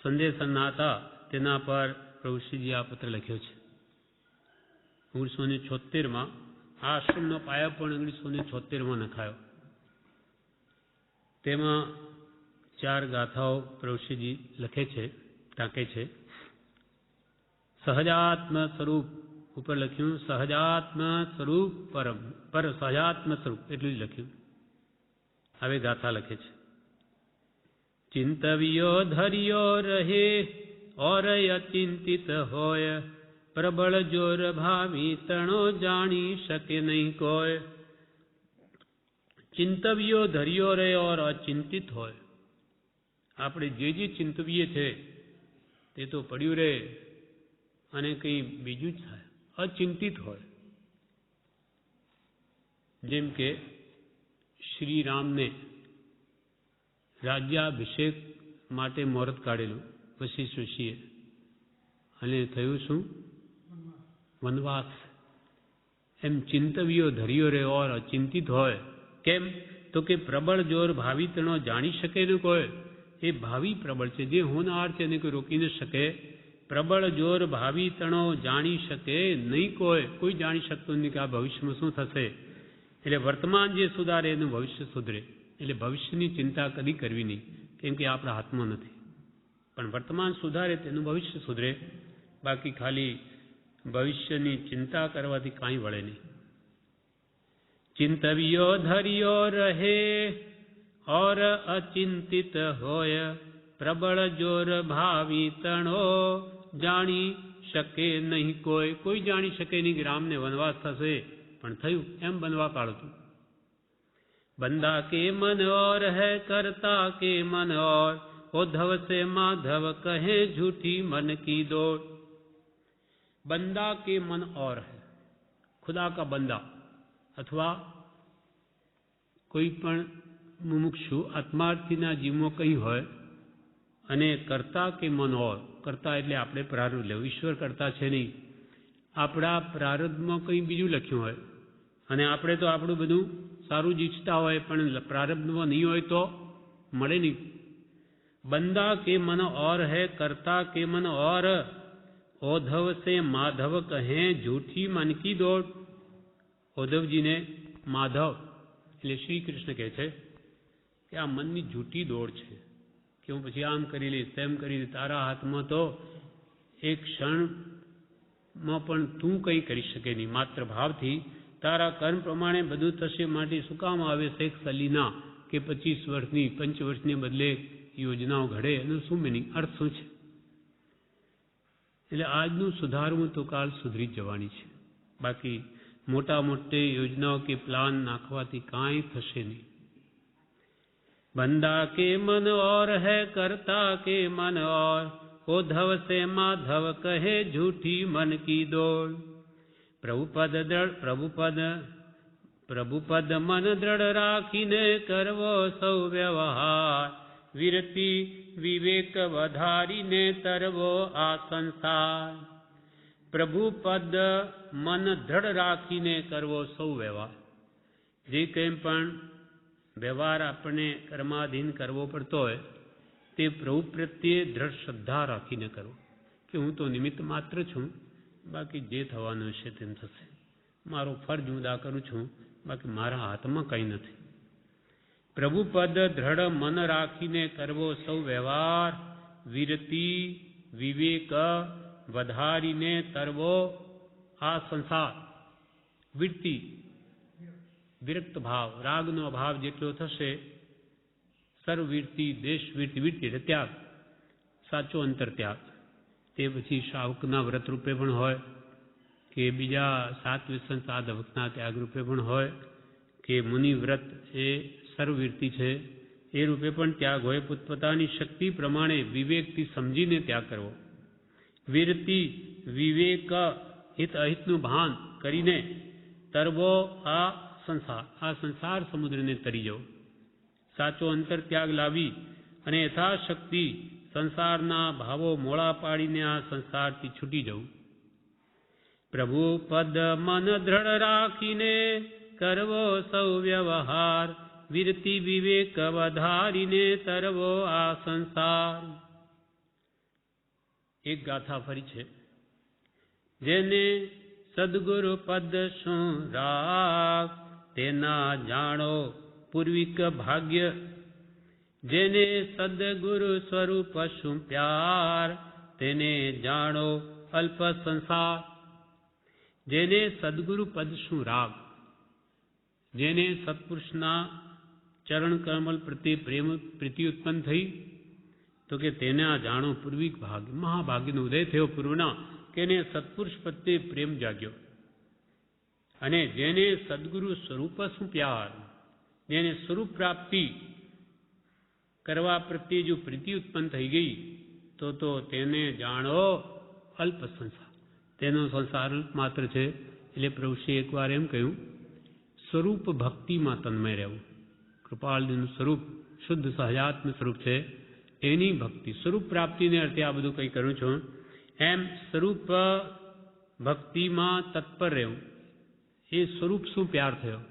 સંદેશના હતા તેના પર પ્રભુશ્રીજી આ પત્ર લખ્યો છે. 1976માં આ આશ્રમનો પાયો પણ 1976માં નખાયો. તેમાં 4 ગાથાઓ પ્રભુશ્રીજી લખે છે, ટાંકે છે. સહજાત્મ સ્વરૂપ ઉપર લખ્યું સહજાત્મ સ્વરૂપ પરમ પર સહજાત્મ સ્વરૂપ એટલું જ લખ્યું. હવે ગાથા લખે છે. ચિંતવ્યો ધર્યો રહે ઓર અચિંતિત હોય પ્રબળ જોર ભાવી તણો જાણી શકે નહીં કોઈ. ચિંતવ્યો ધર્યો રહે ઓર અચિંતિત હોય. આપણે જે ચિંતવીએ છે તે તો પડ્યું રહે અને કંઈ બીજું જ થાય. અચિંતિત હોય. જેમ કે શ્રી રામને રાજ્યાભિષેક માટે મુહૂર્ત કાઢેલું વશિષ્ઠ ઋષિએ અને થયું શું? વનવાસ. એમ ચિંતવ્યો ધર્યો રહે ઓર અચિંતિત હોય. કેમ? તો કે પ્રબળ જોર ભાવિ તણો જાણી શકે ને કોઈ. એ ભાવિ પ્રબળ છે, જે હોનાર છે એને કોઈ રોકી ન શકે. પ્રબળ જોર ભાવિ તણો જાણી શકે નહીં કોઈ જાણી શકતું નહીં કે આ ભવિષ્યમાં શું થશે. એટલે વર્તમાન જે સુધારે એનું ભવિષ્ય સુધરે. એટલે ભવિષ્યની ચિંતા કદી કરવી નહીં, કેમ કે આપણા હાથમાં નથી. પણ વર્તમાન સુધારે તેનું ભવિષ્ય સુધરે. બાકી ખાલી ભવિષ્યની ચિંતા કરવાથી કાંઈ વળે નહીં. ચિંતવ્યો ધર્યો રહે ઓર અચિંતિત હોય પ્રબળ જોર ભાવી તણો જાણી શકે નહીં કોઈ જાણી શકે નહીં કે રામને વનવાસ થશે. પણ થયું એમ બનવા કાઢતું. બંદા કે મન ઓર હૈ કરતા કે મન ઓર ઓધવ સે માધવ કહે झूठी मन की दौड़. બંદા કે મન ઓર હૈ, ખુદા કા બંદા અથવા કોઈ પણ મુમુક્ષુ આત્માર્થીના જીવમાં કંઈ હોય અને કરતા કે મન ઓર. કરતા એટલે આપણે પ્રારબ્ધ લેવું. ઈશ્વર કરતા છે નહીં. આપણા પ્રારબ્ધમાં કંઈ બીજું લખ્યું હોય અને આપણે તો આપણું બધું સારું જ ઈચ્છતા હોય, પણ પ્રારબ્ધમાં નહીં હોય તો મળે નહીં. બંદા કે મન ઓર હૈ કરતા કે મન ઓર ઓધવ સે માધવ કહે झूठी मन की दौड़. ઓધવજીને માધવ એટલે શ્રી કૃષ્ણ કહે છે કે આ મનની જૂઠી દોડ છે કે હું પછી આમ કરી લઈશ તેમ કરી લઈશ. તારા હાથમાં તો એક ક્ષણમાં પણ તું કંઈ કરી શકે નહીં. માત્ર ભાવથી તારા કર્મ પ્રમાણે બધું થશે. માટે શું કામ આવે છે એક સલીના કે 25 વર્ષની 5 વર્ષને બદલે યોજનાઓ ઘડે? એનું શું મિનિંગ, અર્થ શું છે? એટલે આજનું સુધારવું તો કાલ સુધરી જ જવાની છે. બાકી મોટા મોટી યોજનાઓ કે પ્લાન નાખવાથી કાંઈ થશે નહીં. બંદા કે મન ઓર હૈ કરતા કે મન ઓર ઓધવ સે માધવ કહે झूठी मन की दौड़. પ્રભુપદ પ્રભુ પદ મન દ્રઢ રાખીને કરવો સૌ વ્યવહાર, વિરતિ વિવેક વધારીને તરવો આ સંસાર. પ્રભુ પદ મન દ્રઢ રાખીને કરવો સૌ વ્યવહાર. જે કંઈ પણ વ્યવહાર આપણે કર્માધીન કરવો પડતો હોય તે પ્રભુ પ્રત્યે દ્રઢ શ્રદ્ધા રાખીને કરવો કે હું તો નિમિત્ત માત્ર છું, બાકી જે થવાનું છે તેમ થશે. મારો ફરજ હું અદા કરું છું, બાકી મારા હાથમાં કંઈ નથી. પ્રભુ પદ દ્રઢ મન રાખીને કરવો સૌ વ્યવહાર, વિરતિ વિવેક વધારીને તરવો આ સંસાર. વિરતિ વિરક્ત ભાવ, રાગનો અભાવ જેટલો થશે, સર્વવીરતિ દેશવીરતિ, વિરતિ એટલે ત્યાગ, સાચો અંતર ત્યાગ. તે પછી શાવકના વ્રત રૂપે પણ હોય કે બીજા સાત વ્યસન સાધકના ત્યાગ રૂપે પણ હોય કે મુનિ વ્રત એ સર્વવીરતિ છે એ રૂપે પણ ત્યાગ હોય. પોતપોતાની શક્તિ પ્રમાણે વિવેકથી સમજીને ત્યાગ કરવો. વિરતિ વિવેક હિત અહિતનું ભાન કરીને તરવો આ સંસાર સમુદ્રને તરી જવો. સાચો અંતર ત્યાગ લાવી અને યથાશક્તિ સંસારના ભાવો મોળા પાડીને આ સંસારથી છૂટી જવું. પ્રભુ પદ મન દ્રઢ રાખીને કરવો સૌ વ્યવહાર, વિરતિ વિવેક વધારીને તરવો આ સંસાર. એક ગાથા ફરી છે. જેને સદગુરુ પદ શું રાગ, તેના જાણો પૂર્વિક ભાગ્ય. જેને સદગુરુ સ્વરૂપ શું પ્યાર, તેને જાણો અલ્પ સંસાર. જેને સદગુરુ પદ શું રાગ, જેને સત્પુરુષના ચરણ કમલ પ્રત્યે પ્રેમ પ્રીતિ ઉત્પન્ન થઈ, તો કે તેને આ જાણો પૂર્વિક ભાગ્ય. મહાભાગ્યનો ઉદય થયો પૂર્વના કે એને સત્પુરુષ પ્રત્યે પ્રેમ જાગ્યો. અને જેને સદગુરુ સ્વરૂપ શું પ્યાર, જેને સ્વરૂપ પ્રાપ્તિ કરવા પ્રત્યે જો પ્રીતિ ઉત્પન્ન થઈ ગઈ તો તેને જાણો અલ્પ સંસાર. તેનો સંસાર માત્ર છે. એટલે પ્રભુશ્રીએ એકવાર એમ કહ્યું, સ્વરૂપ ભક્તિમાં તન્મય રહેવું. કૃપાળજીનું સ્વરૂપ શુદ્ધ સહજાત્મ સ્વરૂપ છે, એની ભક્તિ. સ્વરૂપ પ્રાપ્તિને અર્થે આ બધું કંઈ કરું છું. એમ સ્વરૂપ ભક્તિમાં તત્પર રહેવું. એ સ્વરૂપ શું પ્યાર થયો.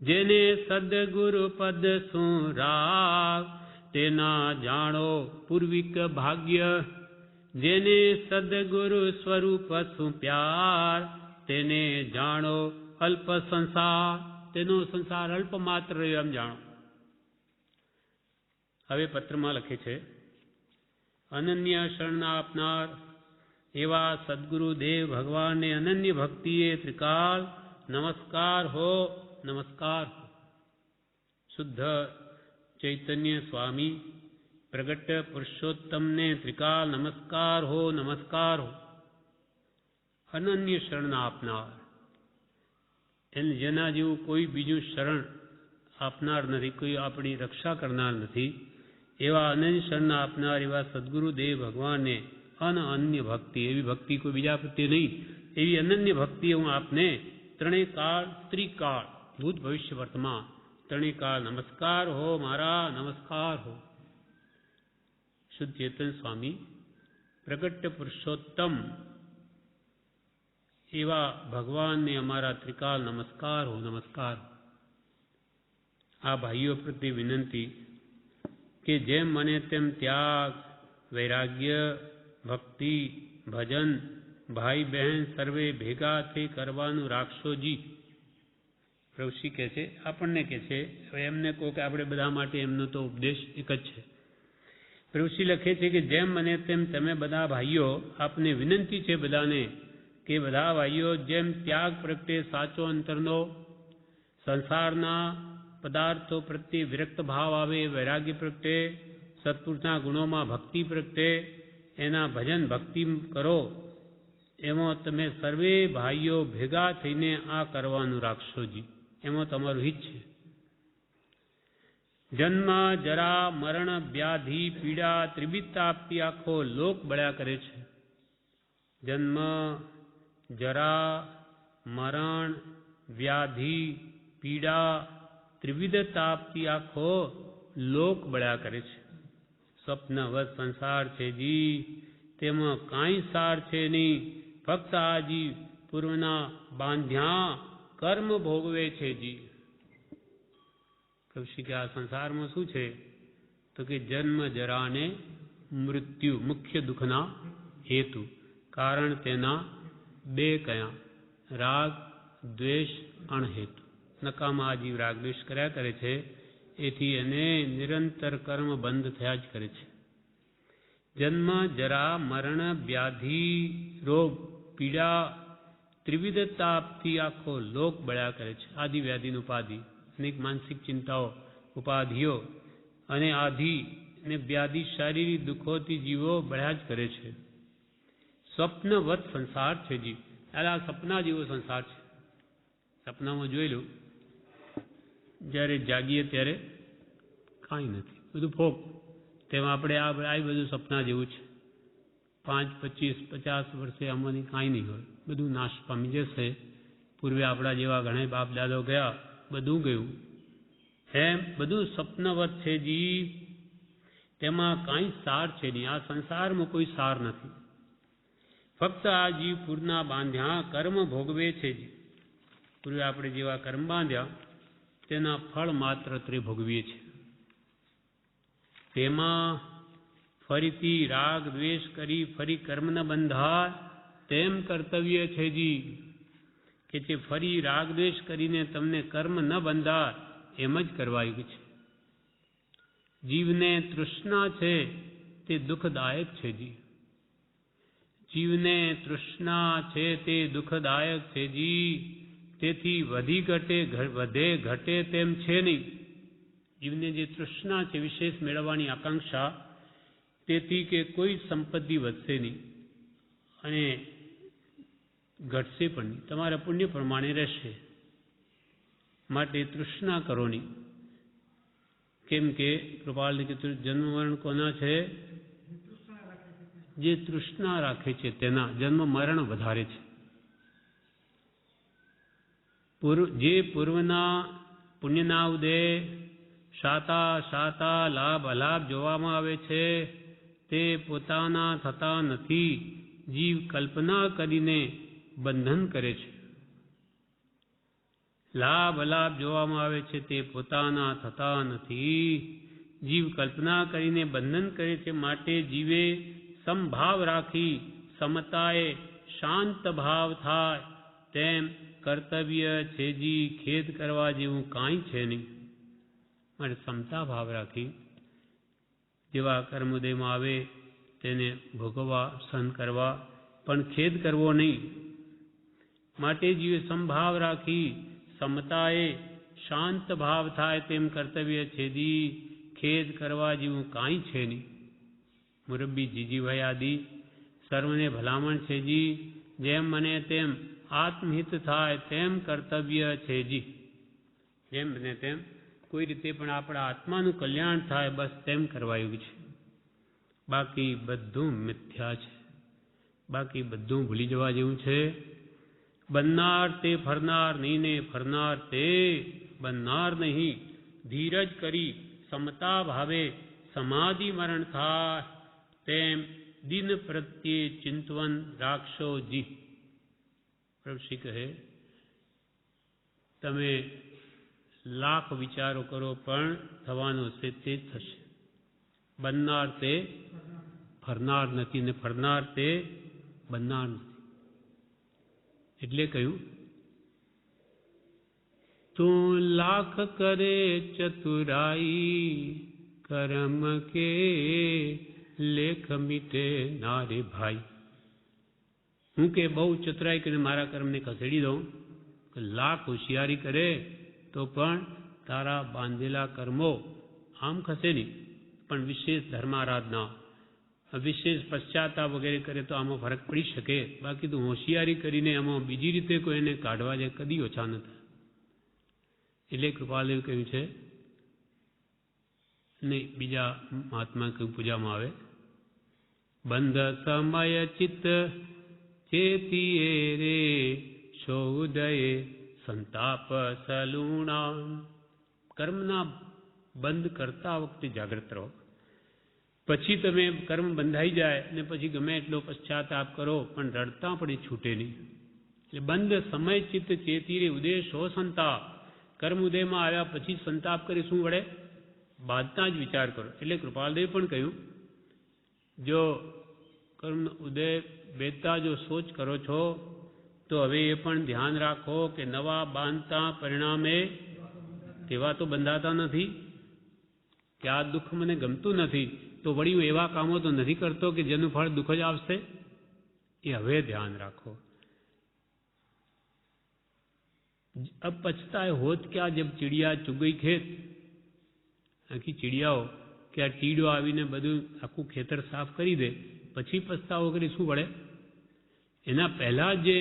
જેને સદગુરુ પદ શું રાગ, તેના જાણો પૂર્વિક ભાગ્ય. જેને સદગુરુ સ્વરૂપ શું પ્યાર, તેને જાણો અલ્પ સંસાર. તેનો સંસાર અલ્પ માત્ર રહ્યો એમ જાણો. હવે પત્રમાં લખે છે, અનન્ય શરણ આપનાર એવા સદગુરુ દેવ ભગવાનને અનન્ય ભક્તિએ ત્રિકાલ નમસ્કાર હો, નમસ્કાર હો. શુદ્ધ ચૈતન્ય સ્વામી પ્રગટ પુરુષોત્તમને ત્રિકાલ નમસ્કાર હો, નમસ્કાર હો. અનન્ય શરણ આપનાર, એને જેના જેવું કોઈ બીજું શરણ આપનાર નથી, કોઈ આપણી રક્ષા કરનાર નથી. એવા અનન્ય શરણ આપનાર એવા સદગુરુ દેવ ભગવાનને અનન્ય ભક્તિ, એવી ભક્તિ કોઈ બીજા પ્રત્યે નહીં, એવી અનન્ય ભક્તિ હું આપને ત્રણેય કાળ ત્રિકાળ ભૂત ભવિષ્ય વર્તમાન ત્રણેય કાળ નમસ્કાર હો, મારા નમસ્કાર હો. શુદ્ધ ચેતન સ્વામી પ્રગટ પુરુષોત્તમ એવા ભગવાનને અમારા ત્રિકાલ નમસ્કાર હો, નમસ્કાર હો. આ ભાઈઓ પ્રત્યે વિનંતી કે જેમ મને તેમ ત્યાગ, વૈરાગ્ય, ભક્તિ, ભજન ભાઈ બહેન સર્વે ભેગા થઈ કરવાનું રાખશોજી. પ્રભુશ્રી કહે છે, આપણને કહે છે, હવે એમને કહો કે આપણે બધા માટે એમનો તો ઉપદેશ એક જ છે. પ્રભુશ્રી લખે છે કે જેમ મને તેમ તમે બધા ભાઈઓ, આપને વિનંતી છે બધાને કે બધા ભાઈઓ જેમ ત્યાગ પ્રત્યે સાચો અંતરનો, સંસારના પદાર્થો પ્રત્યે વિરક્ત ભાવ આવે, વૈરાગ્ય પ્રત્યે, સત્પુરુષના ગુણોમાં ભક્તિ પ્રત્યે એના ભજન ભક્તિ કરો, એમાં તમે સર્વે ભાઈઓ ભેગા થઈને આ કરવાનું રાખશોજી. એમાં તમારું હિત છે. જન્મ જરા મરણ વ્યાધિ પીડા ત્રિબિતાપથી આખો લોક બળ્યા કરે છે. જન્મ જરા મરણ વ્યાધિ પીડા ત્રિવિધ તાપથી આખો લોક બળ્યા કરે છે. સ્વપ્નવત સંસાર છે જી, તેમાં કાંઈ સાર છે નહીં, ફક્ત આજી પૂર્વના બાંધ્યા કર્મ ભોગવે છે જી. કૌશિક આ સંસારમાં શું છે તો કે જન્મ જરા ને મૃત્યુ મુખ્ય દુઃખના હેતુ. કારણ તેના બે કયા? રાગ દ્વેષ અણહેતુ. નકામા આ જીવ રાગ દ્વેષ કર્યા કરે છે, એથી એને નિરંતર કર્મ બંધ થયા જ કરે છે. જન્મ જરા મરણ વ્યાધિ રોગ પીડા ત્રિવિધ તાપથી આખો લોક બળ્યા કરે છે. આદિ વ્યાધિની ઉપાધિ, અનેક માનસિક ચિંતાઓ ઉપાધિઓ અને આધિ અને વ્યાધિ શારીરિક દુઃખોથી જીવો બળ્યા જ કરે છે. સ્વપ્નવત સંસાર છે જીવ. આ સપના જેવો સંસાર છે. સપનામાં જોઈ લો, જ્યારે જાગીએ ત્યારે કાંઈ નથી, બધું ફોક. તેમાં આપણે આ બધું સપના જેવું છે. 5, 25, 50 વર્ષે આમાંની કાંઈ નહીં હોય, બધું નાશ પામી જશે. પૂર્વે આપણા જેવા ઘણા બાપ દાદો ગયા, બધું ગયું. એમ બધું સ્વપ્નવત છે જીવ, તેમાં કાંઈ સાર છે નહીં. આ સંસારમાં કોઈ સાર નથી. ફક્ત આ જીવ પૂરના બાંધ્યા કર્મ ભોગવે છે જીવ. પૂર્વે આપણે જેવા કર્મ બાંધ્યા તેના ફળ માત્ર તે ભોગવીએ છીએ. તેમાં ફરીથી રાગ દ્વેષ કરી ફરી કર્મ ન બંધાય તેમ કર્તવ્ય છે જી. કે જે ફરી રાગ દ્વેષ કરીને તમને કર્મ ન બંધાય એમ જ કરવાયું છે. જીવને તૃષ્ણા છે તે દુઃખદાયક છે જી. જીવને તૃષ્ણા છે તે દુઃખદાયક છે જી. તેથી વધી ઘટે વધે ઘટે તેમ છે નહીં. જીવને જે તૃષ્ણા છે વિશેષ મેળવવાની આકાંક્ષા, તેથી કે કોઈ સંપત્તિ વધશે નહીં અને ઘટશે પણ નહીં, તમારા પુણ્ય પ્રમાણે રહેશે. માટે તૃષ્ણા કરો નહીં. કેમ કે કૃપાલને કીધું જન્મ મરણ કોના છે? જે તૃષ્ણા રાખે છે તેના જન્મ મરણ વધારે છે. જે પૂર્વના પુણ્યના ઉદે શાતા લાભ અલાભ જોવામાં આવે છે તે પોતાના થતા નથી. જીવ કલ્પના કરીને બંધન કરે છે. લાભ અલાભ જોવામાં આવે છે તે પોતાના થતા નથી. જીવ કલ્પના કરીને બંધન કરે છે. માટે જીવે સમભાવ રાખી સમતાએ શાંત ભાવ થાય તેમ કર્તવ્ય છે જી. ખેદ કરવા જેવું કાંઈ છે નહીં. માટે સમતા ભાવ રાખી જેવા કર્મોદયમાં આવે તેને ભોગવવા સહન કરવા, પણ ખેદ કરવો નહીં. માટે જીવે સમભાવ રાખી સમતાએ શાંત ભાવ થાય તેમ કર્તવ્ય છે જી. ખેદ કરવા જેવું કાંઈ છે નહીં. મુરબ્બી જીજીભાઈ આદિ સર્વને ભલામણ છે જી. જેમ મને તેમ આત્મહિત થાય તેમ કર્તવ્ય છે જી. જેમ બને તેમ કોઈ રીતે પણ આપણા આત્માનું કલ્યાણ થાય બસ તેમ કરવાયું છે. બાકી બધું મિથ્યા છે. બાકી બધું ભૂલી જવા જેવું છે. બનનાર તે ફરનાર નહીં ને ફરનાર તે બનનાર નહીં. ધીરજ કરી સમતા ભાવે સમાધિ મરણ થાય તેમ દિન પ્રત્યે ચિંતવન રાખશો જી. પ્રભુશ્રી કહે તમે લાખ વિચારો કરો પણ થવાનો છે તે જ થશે. બનનાર તે ફરનાર નથી ને ફરનાર તે બનનાર નથી. એટલે કહ્યું તું લાખ કરે ચતુરાઈ કર્મ કે લેખ મીટે નારે ભાઈ. હું કે બહુ ચતુરાઈ કરીને મારા કર્મને ખસેડી દઉં, લાખ હોશિયારી કરે તો પણ તારા બાંધેલા કર્મો આમ ખસે નહીં. પણ વિશેષ ધર્મારાધના વિશેષ પશ્ચાતાપ વગેરે કરે તો આમાં ફરક પડી શકે. બાકી તો હોશિયારી કરીને આમાં બીજી રીતે કોઈ એને કાઢવા જાય કદી ઓછા ન થાય. એટલે કૃપાલદેવ કહ્યું છે નહીં બીજા મહાત્મા કહ્યું પૂજામાં આવે બંધ સમય ચિત્ત ચેતીએ રે સૌદયે સંતાપ સલુણા. કર્મના બંધ કરતા વખતે જાગૃત રહો. પછી તમે કર્મ બંધાઈ જાય ને પછી ગમે એટલો પશ્ચાતાપ કરો પણ રડતા પણ એ છૂટે નહીં. એટલે બંધ સમય ચિત્ત ચેતી રે ઉદેશ હો સંતાપ. કર્મ ઉદયમાં આવ્યા પછી સંતાપ કરી શું વળે? બાદતા જ વિચાર કરો. એટલે કૃપાલદેવ પણ કહ્યું, જો કર્મ ઉદય બેતા જો સોચ કરો છો તો હવે એ પણ ધ્યાન રાખો કે નવા બાંધતા પરિણામે તેવા તો બંધાતા નથી, કે આ દુઃખ મને ગમતું નથી તો વળી હું એવા કામો તો નથી કરતો કે જેનું ફળ દુઃખ જ આવશે. એ હવે ધ્યાન રાખો. अब पछताए होत क्या जब चिड़िया चुग गई खेत. આખી ચીડિયાઓ કે આ ટીડો આવીને બધું આખું ખેતર સાફ કરી દે પછી પછતાવો કરી શું વળે? એના પહેલાં જે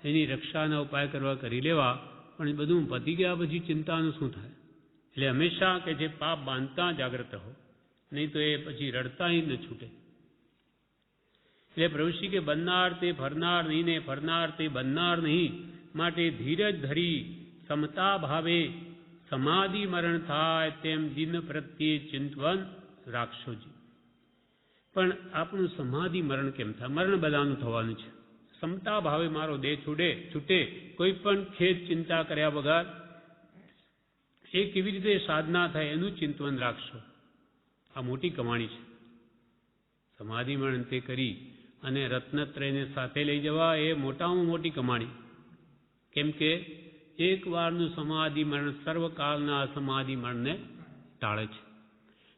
એની રક્ષાના ઉપાય કરવા કરી લેવા, પણ બધું પતી ગયા પછી ચિંતાનું શું થાય? એટલે હંમેશા કે જે પાપ બાંધતા જાગ્રત રહો, નહીં તો એ પછી રડતા ન છૂટે. એટલે પ્રભુશ્રી કે બનનાર તે ફરનાર નહીં ને ફરનાર તે બનનાર નહીં, માટે ધીરજ ધરી સમતા ભાવે સમાધિ મરણ થાય તેમ દિન પ્રત્યે ચિંતવન રાખશોજી. પણ આપણું સમાધિ મરણ કેમ થાય? મરણ બધાનું થવાનું છે. સમતા ભાવે મારો દેહ છૂટે કોઈ પણ ખેદ ચિંતા કર્યા વગર એ કેવી રીતે સાધના થાય એનું ચિંતવન રાખશો. આ મોટી કમાણી છે. સમાધિ મરણ તે કરી અને રત્નત્રયને સાથે લઈ જવા એ મોટામાં મોટી કમાણી. કેમ કે એક વારનું સમાધિ મરણ સર્વકાળના સમાધિ મરણને ટાળે છે.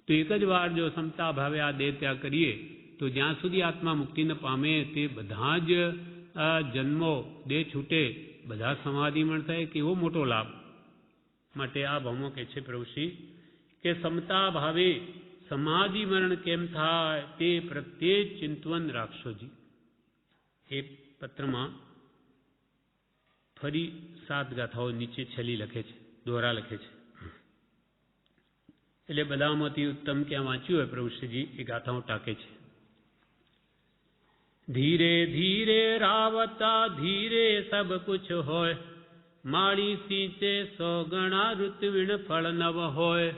તો એક જ વાર જો સમતા ભાવે આ દેહ ત્યાગ કરીએ તો જ્યાં સુધી આત્મા મુક્તિ ન પામે તે બધા જ જન્મો દેહ છૂટે બધા સમાધિ મરણ થાય. કેવો મોટો લાભ. માટે આ ભાવમાં કહે છે પ્રભુશ્રી કે સમતા ભાવે સમાધિ મરણ કેમ થાય તે પ્રત્યે ચિંતવન રાખશોજી. એ પત્રમાં ફરી 7 ગાથાઓ નીચે છેલ્લી લખે છે, દોરા લખે છે. એટલે બધામાંથી ઉત્તમ ક્યાં વાંચ્યું હોય પ્રભુશ્રીજી એ ગાથાઓ ટાંકે છે. ધીરે ધીરે રાવતા ધીરે સબ કુછ હોય, માળી સિંચે 100 ગણા ઋત્વિણ ફળ નવ હોય.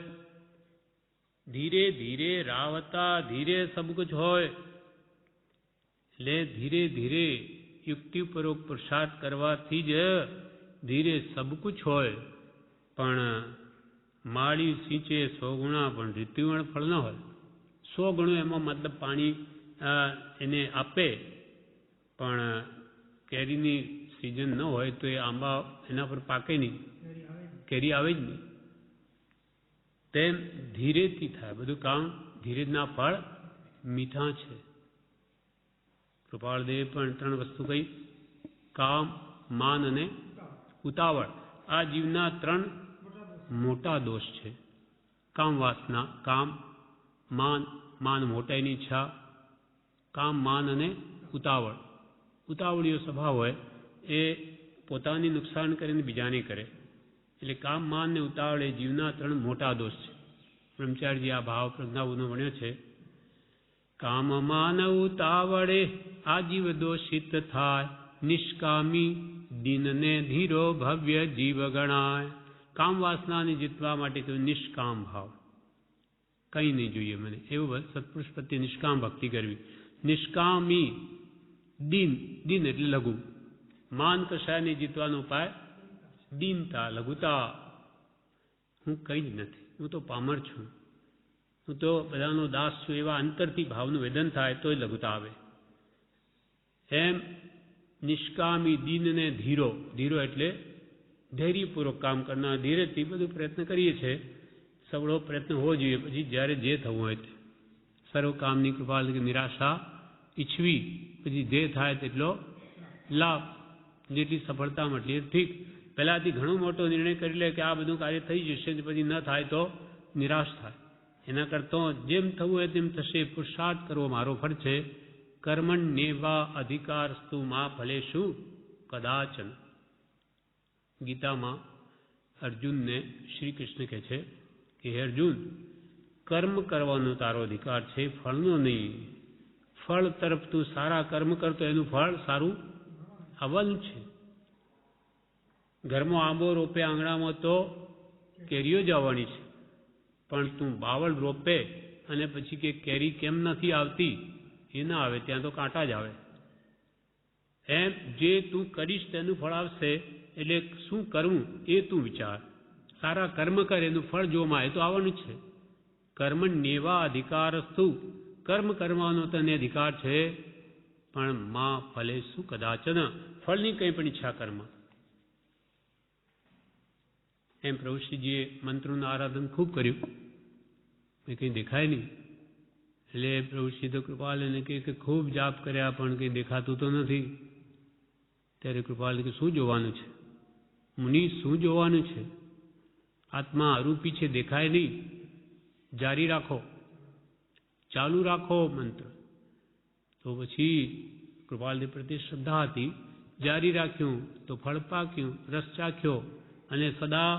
ધીરે ધીરે રાવતા ધીરે સબ કુછ હોય, એટલે ધીરે ધીરે યુક્તિપૂર્વક પુરુષાર્થ કરવાથી જ ધીરે સબ કુછ હોય, પણ માળી સિંચે 100 ગુણા પણ ઋત્વિણ ફળ ન હોય. 100 ગણું એમાં મતલબ પાણી એને આપે પણ કેરીની સિઝન ન હોય તો એ આંબા એના પર પાકે નહીં, કેરી આવે જ નહીં. તેમ ધીરેથી થાય બધું કામ. ધીરેજના ફળ મીઠા છે. કૃપાળદેવે પણ 3 વસ્તુ કહી, કામ, માન અને ઉતાવળ. આ જીવના 3 મોટા દોષ છે. કામ વાસના, કામ, માન મોટાઈની ઈચ્છા, કામ, માન અને ઉતાવળ. ઉતાવળીયો સ્વભાવ હોય એ પોતાની નુકસાન કરીને બીજાને કરે. એટલે કામ, માન ને ઉતાવળ એ જીવના 3 મોટા દોષ છે. બ્રહ્મચારીજી આ ભાવ પ્રજ્ઞાઓનો ભણ્યો છે. કામ માન ઉતાવળે આજીવ દોષિત થાય, નિષ્કામી દિનને ધીરો ભવ્ય જીવ ગણાય. કામ વાસનાને જીતવા માટે તો નિષ્કામ ભાવ, કંઈ નહીં જોઈએ મને એવું સત્પુરુષ પ્રત્યે નિષ્કામ ભક્તિ કરવી. નિષ્કામી દિન એટલે લઘુ. માન કશાયને જીતવાનો ઉપાય દીનતા, લઘુતા. હું કંઈ જ નથી, હું તો પામર છું, હું તો બધાનો દાસ છું, એવા અંતરથી ભાવનું વેદન થાય તો લઘુતા આવે. એમ નિષ્કામી દિનને ધીરો. ધીરો એટલે ધૈર્યપૂર્વક કામ કરનાર. ધીરેથી બધું પ્રયત્ન કરીએ છીએ, સવળો પ્રયત્ન હોવો જોઈએ. પછી જ્યારે જે થવું હોય તે સર્વ કામની કૃપા નિરાશા ઈચ્છવી, પછી જે થાય તેટલો લાભ, જેટલી સફળતા મળે ઠીક. પહેલાંથી ઘણો મોટો નિર્ણય કરી લે કે આ બધું કાર્ય થઈ જશે, પછી ન થાય તો નિરાશ થાય. એના કરતાં જેમ થવું હોય તેમ થશે, પુરુષાર્થ કરવો મારો ફળ છે. કર્મણ્યેવા અધિકારસ્તુ મા ફલેષુ કદાચન. ગીતામાં અર્જુનને શ્રી કૃષ્ણ કહે છે કે હે અર્જુન, કર્મ કરવાનો તારો અધિકાર છે, ફળનો નહીં. ફળ તરફ તું સારા કર્મ કરતો એનું ફળ સારું આવવાનું છે. ઘરમાં આંબો રોપે આંગણામાં તો કેરીઓ જ આવવાની છે, પણ તું બાવળ રોપે અને પછી કે કેરી કેમ નથી આવતી, એ ના આવે, ત્યાં તો કાંટા જ આવે. એમ જે તું કરીશ તેનું ફળ આવશે. એટલે શું કરવું એ તું વિચાર. સારા કર્મ કર, એનું ફળ જોમાં એ તો આવવાનું છે. કર્મ નેવા અધિકારસ્તુ, કર્મ કરવાનો તને અધિકાર છે, પણ માં ફલે શું કદાચન, ફળની કંઈ પણ ઈચ્છા કર્મ. એમ પ્રભુશ્રીજીએ મંત્રોનું આરાધન ખૂબ કર્યું, એ કંઈ દેખાય નહીં. એટલે પ્રભુશ્રી તો કૃપાલ એને કે ખૂબ જાપ કર્યા પણ કંઈ દેખાતું તો નથી. ત્યારે કૃપાલ કે શું જોવાનું છે મુનિ, શું જોવાનું છે? આત્મા અરૂપી છે, દેખાય નહીં. જારી રાખો, ચાલુ રાખો મંત્ર. તો પછી કૃપાલદેવ પ્રત્યે શ્રદ્ધા હતી, જારી રાખ્યું તો ફળ પાક્યું, રસ ચાખ્યો અને સદા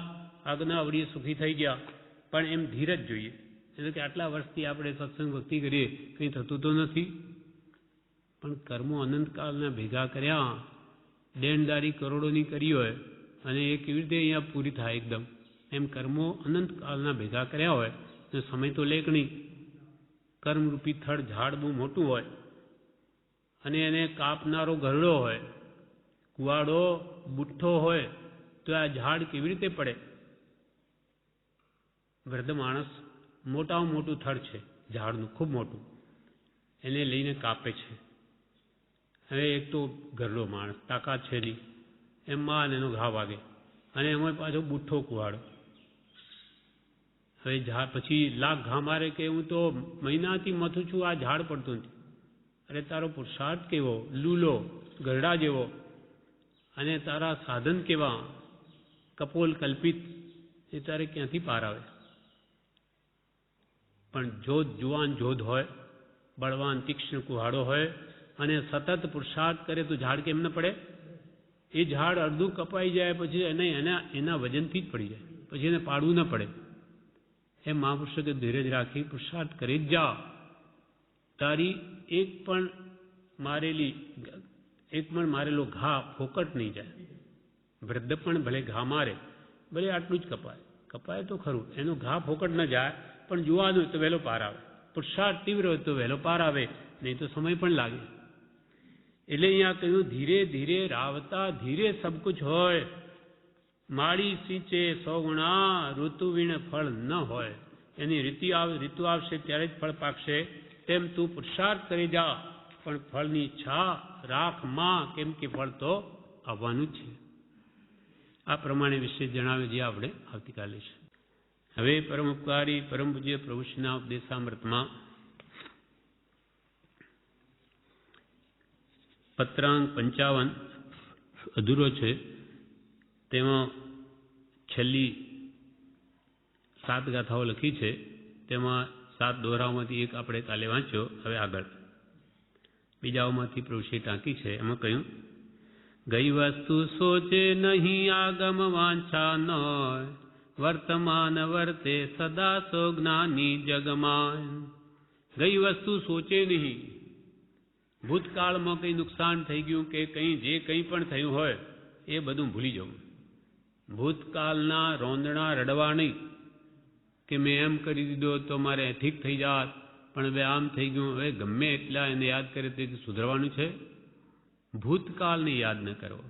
આજ્ઞા અવડીએ સુખી થઈ ગયા. પણ એમ ધીરજ જોઈએ. એટલે કે આટલા વર્ષથી આપણે સત્સંગ ભક્તિ કરીએ, કંઈ થતું તો નથી. પણ કર્મો અનંતકાળના ભેગા કર્યા, દેણદારી કરોડોની કરી હોય અને એ કેવી રીતે અહીંયા પૂરી થાય એકદમ. એમ કર્મો અનંતકાળના ભેગા કર્યા હોય તો સમય તો લેખણી. કર્મરૂપી થડ ઝાડ બહુ મોટું હોય અને એને કાપનારો ગરડો હોય, કુવાડો બુઠ્ઠો હોય, તો આ ઝાડ કેવી રીતે પડે? વૃદ્ધ માણસ મોટામાં મોટું થડ છે ઝાડનું, ખૂબ મોટું, એને લઈને કાપે છે. હવે એક તો ગરડો માણસ, તાકાત છે નહીં, એમ માં એનો ઘા વાગે અને એમાં પાછો બુઠ્ઠો કુવાડો. હવે ઝાડ પછી લાખ ઘા મારે કે હું તો મહિનાથી મથું છું, આ ઝાડ પડતું નથી. અરે તારો પુરુષાર્થ કેવો, લૂલો ગરડા જેવો, અને તારા સાધન કેવા કપોલ કલ્પિત, એ તારે ક્યાંથી પાર આવે? પણ જોધ જુવાન જોધ હોય, બળવાન તીક્ષ્ણ કુહાડો હોય અને સતત પુરુષાર્થ કરે તો ઝાડ કેમ ન પડે? એ ઝાડ અડધું કપાઈ જાય પછી એના વજનથી જ પડી જાય, પછી એને પાડવું ન પડે. એ મહાપુરુષો કે ધીરજ રાખી પુરુષાર્થ કરી જ જા. તારી એક પણ મારેલો ઘા ફોકટ નહીં જાય. વૃદ્ધ પણ ભલે ઘા મારે, ભલે આટલું જ કપાય તો ખરું, એનો ઘા ફોકટ ન જાય, પણ જોવાનું તો વહેલો પાર આવે. પુરુષાર્થ તીવ્ર હોય તો વહેલો પાર આવે, નહીં તો સમય પણ લાગે. એટલે અહીંયા કહ્યું ધીરે ધીરે રાવતા ધીરે સબ કુછ હોય, માળી સિંચે 100 ગુણા, ઋતુ વીણ ફળ ન હોય. એની ઋતુ આવશે ત્યારે જ ફળ પાકશે. તેમ તું પુરુષાર્થ કરી જા, પણ ફળની ઈચ્છા રાખ માં, કેમ કે ફળ તો આવવાનું છે. આ પ્રમાણે વિશે જણાવે જે આપણે આવતીકાલે છે. હવે પરમ ઉપકારી પરમ પૂજ્ય પ્રભુશ્રીના ઉપદેશામૃતમાં પત્રાંક 55 અધૂરો છે. તેમાં છેલ્લી 7 ગાથાઓ લખી છે. તેમાં 7 દોહરાઓમાંથી એક આપણે કાલે વાંચ્યો. હવે આગળ બીજાઓમાંથી પ્રભુશ્રી ટાંકી છે. એમાં કહ્યું, ગઈ વસ્તુ સોચે નહીં આગમ વાંછા નોય, વર્તમાન વર્તે સદા સો જ્ઞાની જગમાન. ગઈ વસ્તુ સોચે નહીં. ભૂતકાળમાં કંઈ નુકસાન થઈ ગયું કે જે કંઈ પણ થયું હોય એ બધું ભૂલી જવું. ભૂતકાળના રોંદણા રડવા નહીં કે મેં એમ કરી દીધો તો મારે ઠીક થઈ જાત, પણ હવે આમ થઈ ગયું. હવે ગમે એટલા એને યાદ કરે તે સુધરવાનું છે. ભૂતકાળને યાદ ન કરો.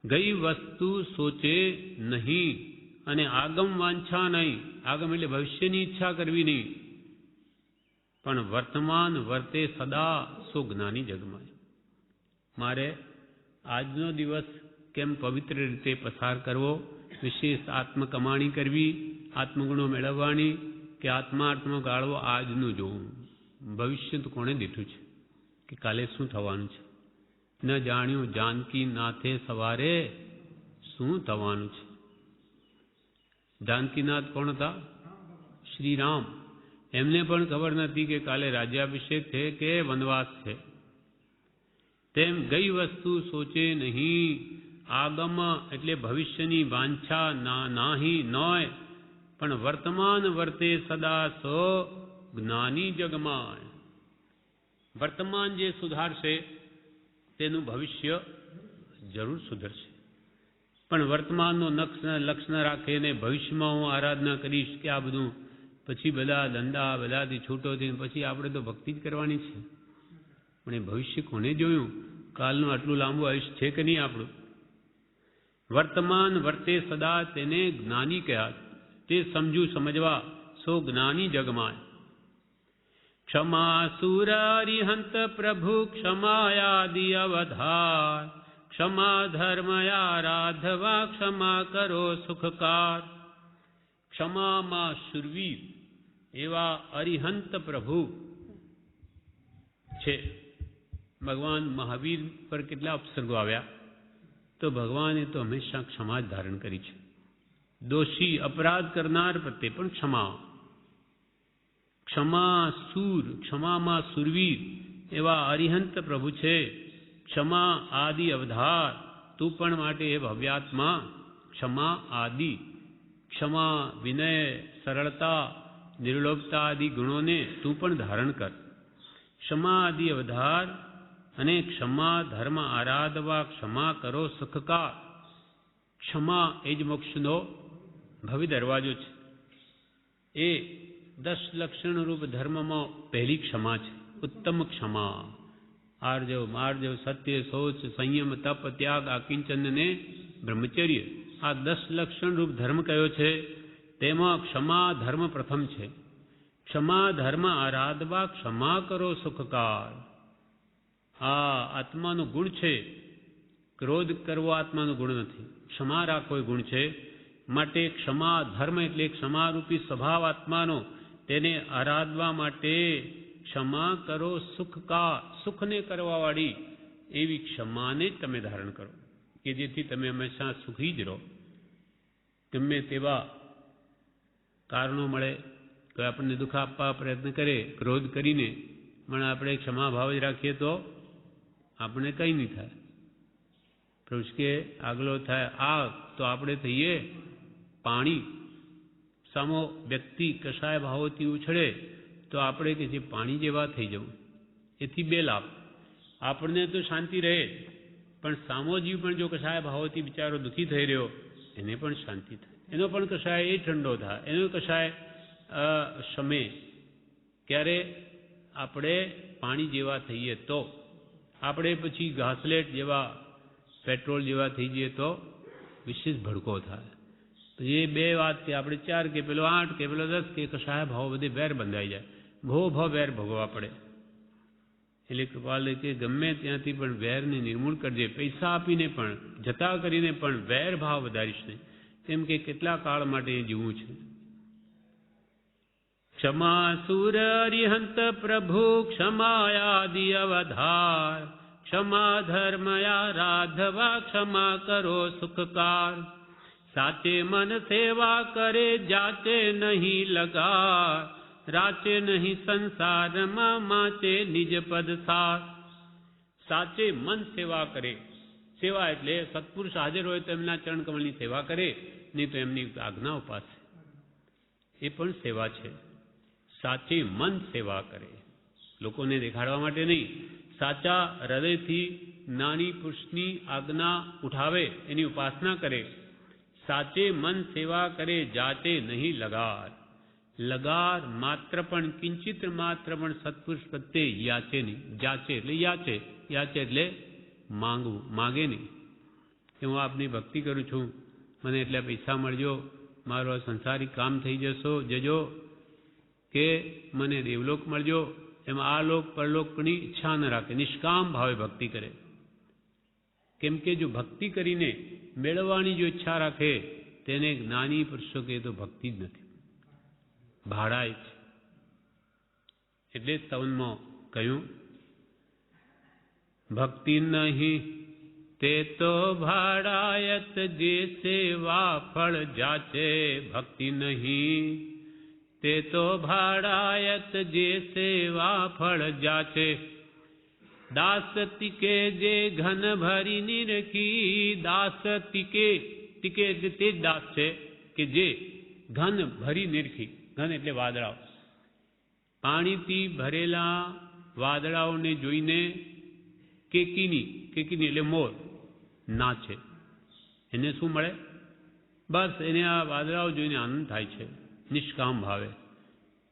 ગઈ વસ્તુ સોચે નહીં અને આગમ વાંછા નહીં. આગમ એટલે ભવિષ્યની ઈચ્છા કરવી નહીં, પણ વર્તમાન વર્તે સદા સો જ્ઞાની જગમાય. મારે આજનો દિવસ કેમ પવિત્ર રીતે પસાર કરવો, વિશેષ આત્મ કમાણી કરવી, આત્મગુણો મેળવવાની કે આત્માર્થમાં ગાળવો, આજનું જોવું. ભવિષ્ય તો કોણે દીઠું છે કે કાલે શું થવાનું છે? ન જાણ્યું જાનકી નાથે સવારે શું થવાનું છે. જાનકીનાથ કોણ હતા? શ્રી રામ. એમને પણ ખબર નથી કે કાલે રાજ્યાભિષેક છે કે વનવાસ છે. તેમ ગઈ વસ્તુ સોચે નહીં. આગમ એટલે ભવિષ્યની વાંછા નાહી નોય, પણ વર્તમાન વર્તે સદા સો જ્ઞાની જગમાય. વર્તમાન જે સુધારશે તેનું ભવિષ્ય જરૂર સુધરશે. પણ વર્તમાનનો લક્ષ ન રાખે ને ભવિષ્યમાં હું આરાધના કરીશ કે આ બધું પછી બધા ધંધા બધાથી છૂટો થઈને પછી આપણે તો ભક્તિ જ કરવાની છે. પણ એ ભવિષ્ય કોને જોયું? કાલનું આટલું લાંબુ આયુષ્ય છે કે નહીં આપણું? વર્તમાન વર્તે સદા તેને જ્ઞાની કહ્યા. તે સમજવા સો જ્ઞાની જગમાય. ક્ષમા સુર અરિહંત પ્રભુ ક્ષમાયાદિ અવધાર. ક્ષમા ધર્મયા રાધવા ક્ષમા કરો સુખકાર. ક્ષમામાં શુરવીર એવા અરિહંત પ્રભુ છે. ભગવાન મહાવીર પર કેટલા અપસર્ગો આવ્યા? તો ભગવાને તો હંમેશા ક્ષમા જ ધારણ કરી છે. દોષી અપરાધ કરનાર પ્રત્યે પણ ક્ષમા. ક્ષમા સૂર, ક્ષમામાં સુરવીર એવા અરિહંત પ્રભુ છે. ક્ષમા આદિ અવધાર, તું પણ માટે એ ભવ્યાત્મા ક્ષમા આદિ. ક્ષમા, વિનય, સરળતા, નિર્લોભતા આદિ ગુણોને તું પણ ધારણ કર. ક્ષમા આદિ અવધાર અને ક્ષમા ધર્મ આરાધવા ક્ષમા કરો સુખકાર. ક્ષમા એ જ મોક્ષનો ભવ્ય દરવાજો છે. એ 10 લક્ષણ રૂપ ધર્મમાં પહેલી ક્ષમા છે. ઉત્તમ ક્ષમા. આર્જવ, માર્જવ, સત્ય, શૌચ, સંયમ, તપ, ત્યાગ, આકિંચન ને બ્રહ્મચર્ય, આ 10 લક્ષણ રૂપ ધર્મ કયો છે? તેમાં ક્ષમા ધર્મ પ્રથમ છે. ક્ષમા ધર્મ આરાધવા ક્ષમા કરો સુખકાર. આ આત્માનો ગુણ છે. ક્રોધ કરવો આત્માનો ગુણ નથી. ક્ષમા રાખવો એ ગુણ છે. માટે ક્ષમા ધર્મ એટલે ક્ષમારૂપી સ્વભાવ આત્માનો, તેને આરાધવા માટે ક્ષમા કરો સુખકાર. સુખને કરવાવાળી એવી ક્ષમાને જ તમે ધારણ કરો કે જેથી તમે હંમેશા સુખી જ રહો. ગમે તેવા કારણો મળે, કોઈ આપણને દુઃખ આપવા પ્રયત્ન કરે ક્રોધ કરીને, પણ આપણે ક્ષમા ભાવ જ રાખીએ તો આપણે કંઈ નહીં થાય. પ્રભુ કે આગલો થાય આગ તો આપણે થઈએ પાણી. સામો વ્યક્તિ કશાય ભાવોથી ઉછળે તો આપણે કે જે પાણી જેવા થઈ જવું. એથી બે લાભ. આપણને તો શાંતિ રહે, પણ સામો જીવ પણ જો કશાય ભાવોથી બિચારો દુઃખી થઈ રહ્યો, એને પણ શાંતિ થાય. એનો પણ કશાય એ ઠંડો થાય, એનો કશાય શમે. ક્યારે આપણે પાણી જેવા થઈએ તો, આપણે પછી ઘાસલેટ જેવા, પેટ્રોલ જેવા થઈ જઈએ તો વિશેષ ભડકો થાય. પછી એ બે વાતથી આપણે 4 કે પેલો 8 કે પેલો 10 કે કશાય ભાવ બધે વેર બંધાઈ જાય. ભો વેર ભોગવવા પડે. એટલે કૃપાલ કે ગમે ત્યાંથી પણ વેરને નિર્મૂળ કરજે. પૈસા આપીને પણ, જતા કરીને પણ વેર ભાવ વધારીશ નહીં. કેમ કે કેટલા કાળ માટે જીવવું છે. ક્ષમા સુર અરિહંત પ્રભુ ક્ષમાયાદિ અવધાર. ક્ષમા ધર્મયા રાધવા ક્ષમા કરો સુખકાર. સાચે મન સેવા કરે જાચે નહીં લગાર. રાચે નહીં સંસારમાં માચે નિજ પદ સાર. સાચે મન સેવા કરે. સેવા એટલે સત્પુરુષ હાજર હોય તો એમના ચરણ કમળની સેવા કરે, નહીં તો એમની આજ્ઞા ઉપાસે. એ પણ સેવા છે. સાચે મન સેવા કરે, લોકોને દેખાડવા માટે નહીં. સાચા હૃદયથી જ્ઞાની પુરુષની આજ્ઞા ઉઠાવે, એની ઉપાસના કરે. સાચે મન સેવા કરે જાચે નહીં લગાર. લગાર માત્ર પણ, કિંચિત માત્ર પણ સત્પુરુષ પ્રત્યે યાચે નહીં. જાચે એટલે યાચે. યાચે એટલે માંગવું, માગે નહીં. કે હું આપની ભક્તિ કરું છું, મને એટલા પૈસા મળજો, મારો સંસારિક કામ થઈ જજો, કે મને દેવલોક મળજો. એમાં આ લોક પરલોકની ઈચ્છા ન રાખે. નિષ્કામ ભાવે ભક્તિ કરે. કેમ કે જો ભક્તિ કરીને મેળવવાની જો ઈચ્છા રાખે, તેને જ્ઞાની પુરુષો કહે તો ભક્તિ જ નથી, ભાડાય છે. એટલે સ્તવનમાં કહ્યું, ભક્તિ નહીં તે તો ભાડાયત, જે સેવા ફળ જાચે. ભક્તિ નહીં તે તો ભાડાયત, જે સેવા ફળ જાચે. દાસ તિકે જે ઘન ભરી નિરખી. દાસ તિકે, તિકે તે જ દાસ છે કે જે ઘન ભરી નિરખી. ઘન એટલે વાદળાઓ. પાણીથી ભરેલા વાદળાઓને જોઈને કેકીની એટલે મોર નાચે. એને શું મળે? બસ એને આ વાદળાઓ જોઈને આનંદ થાય છે, નિષ્કામ ભાવે.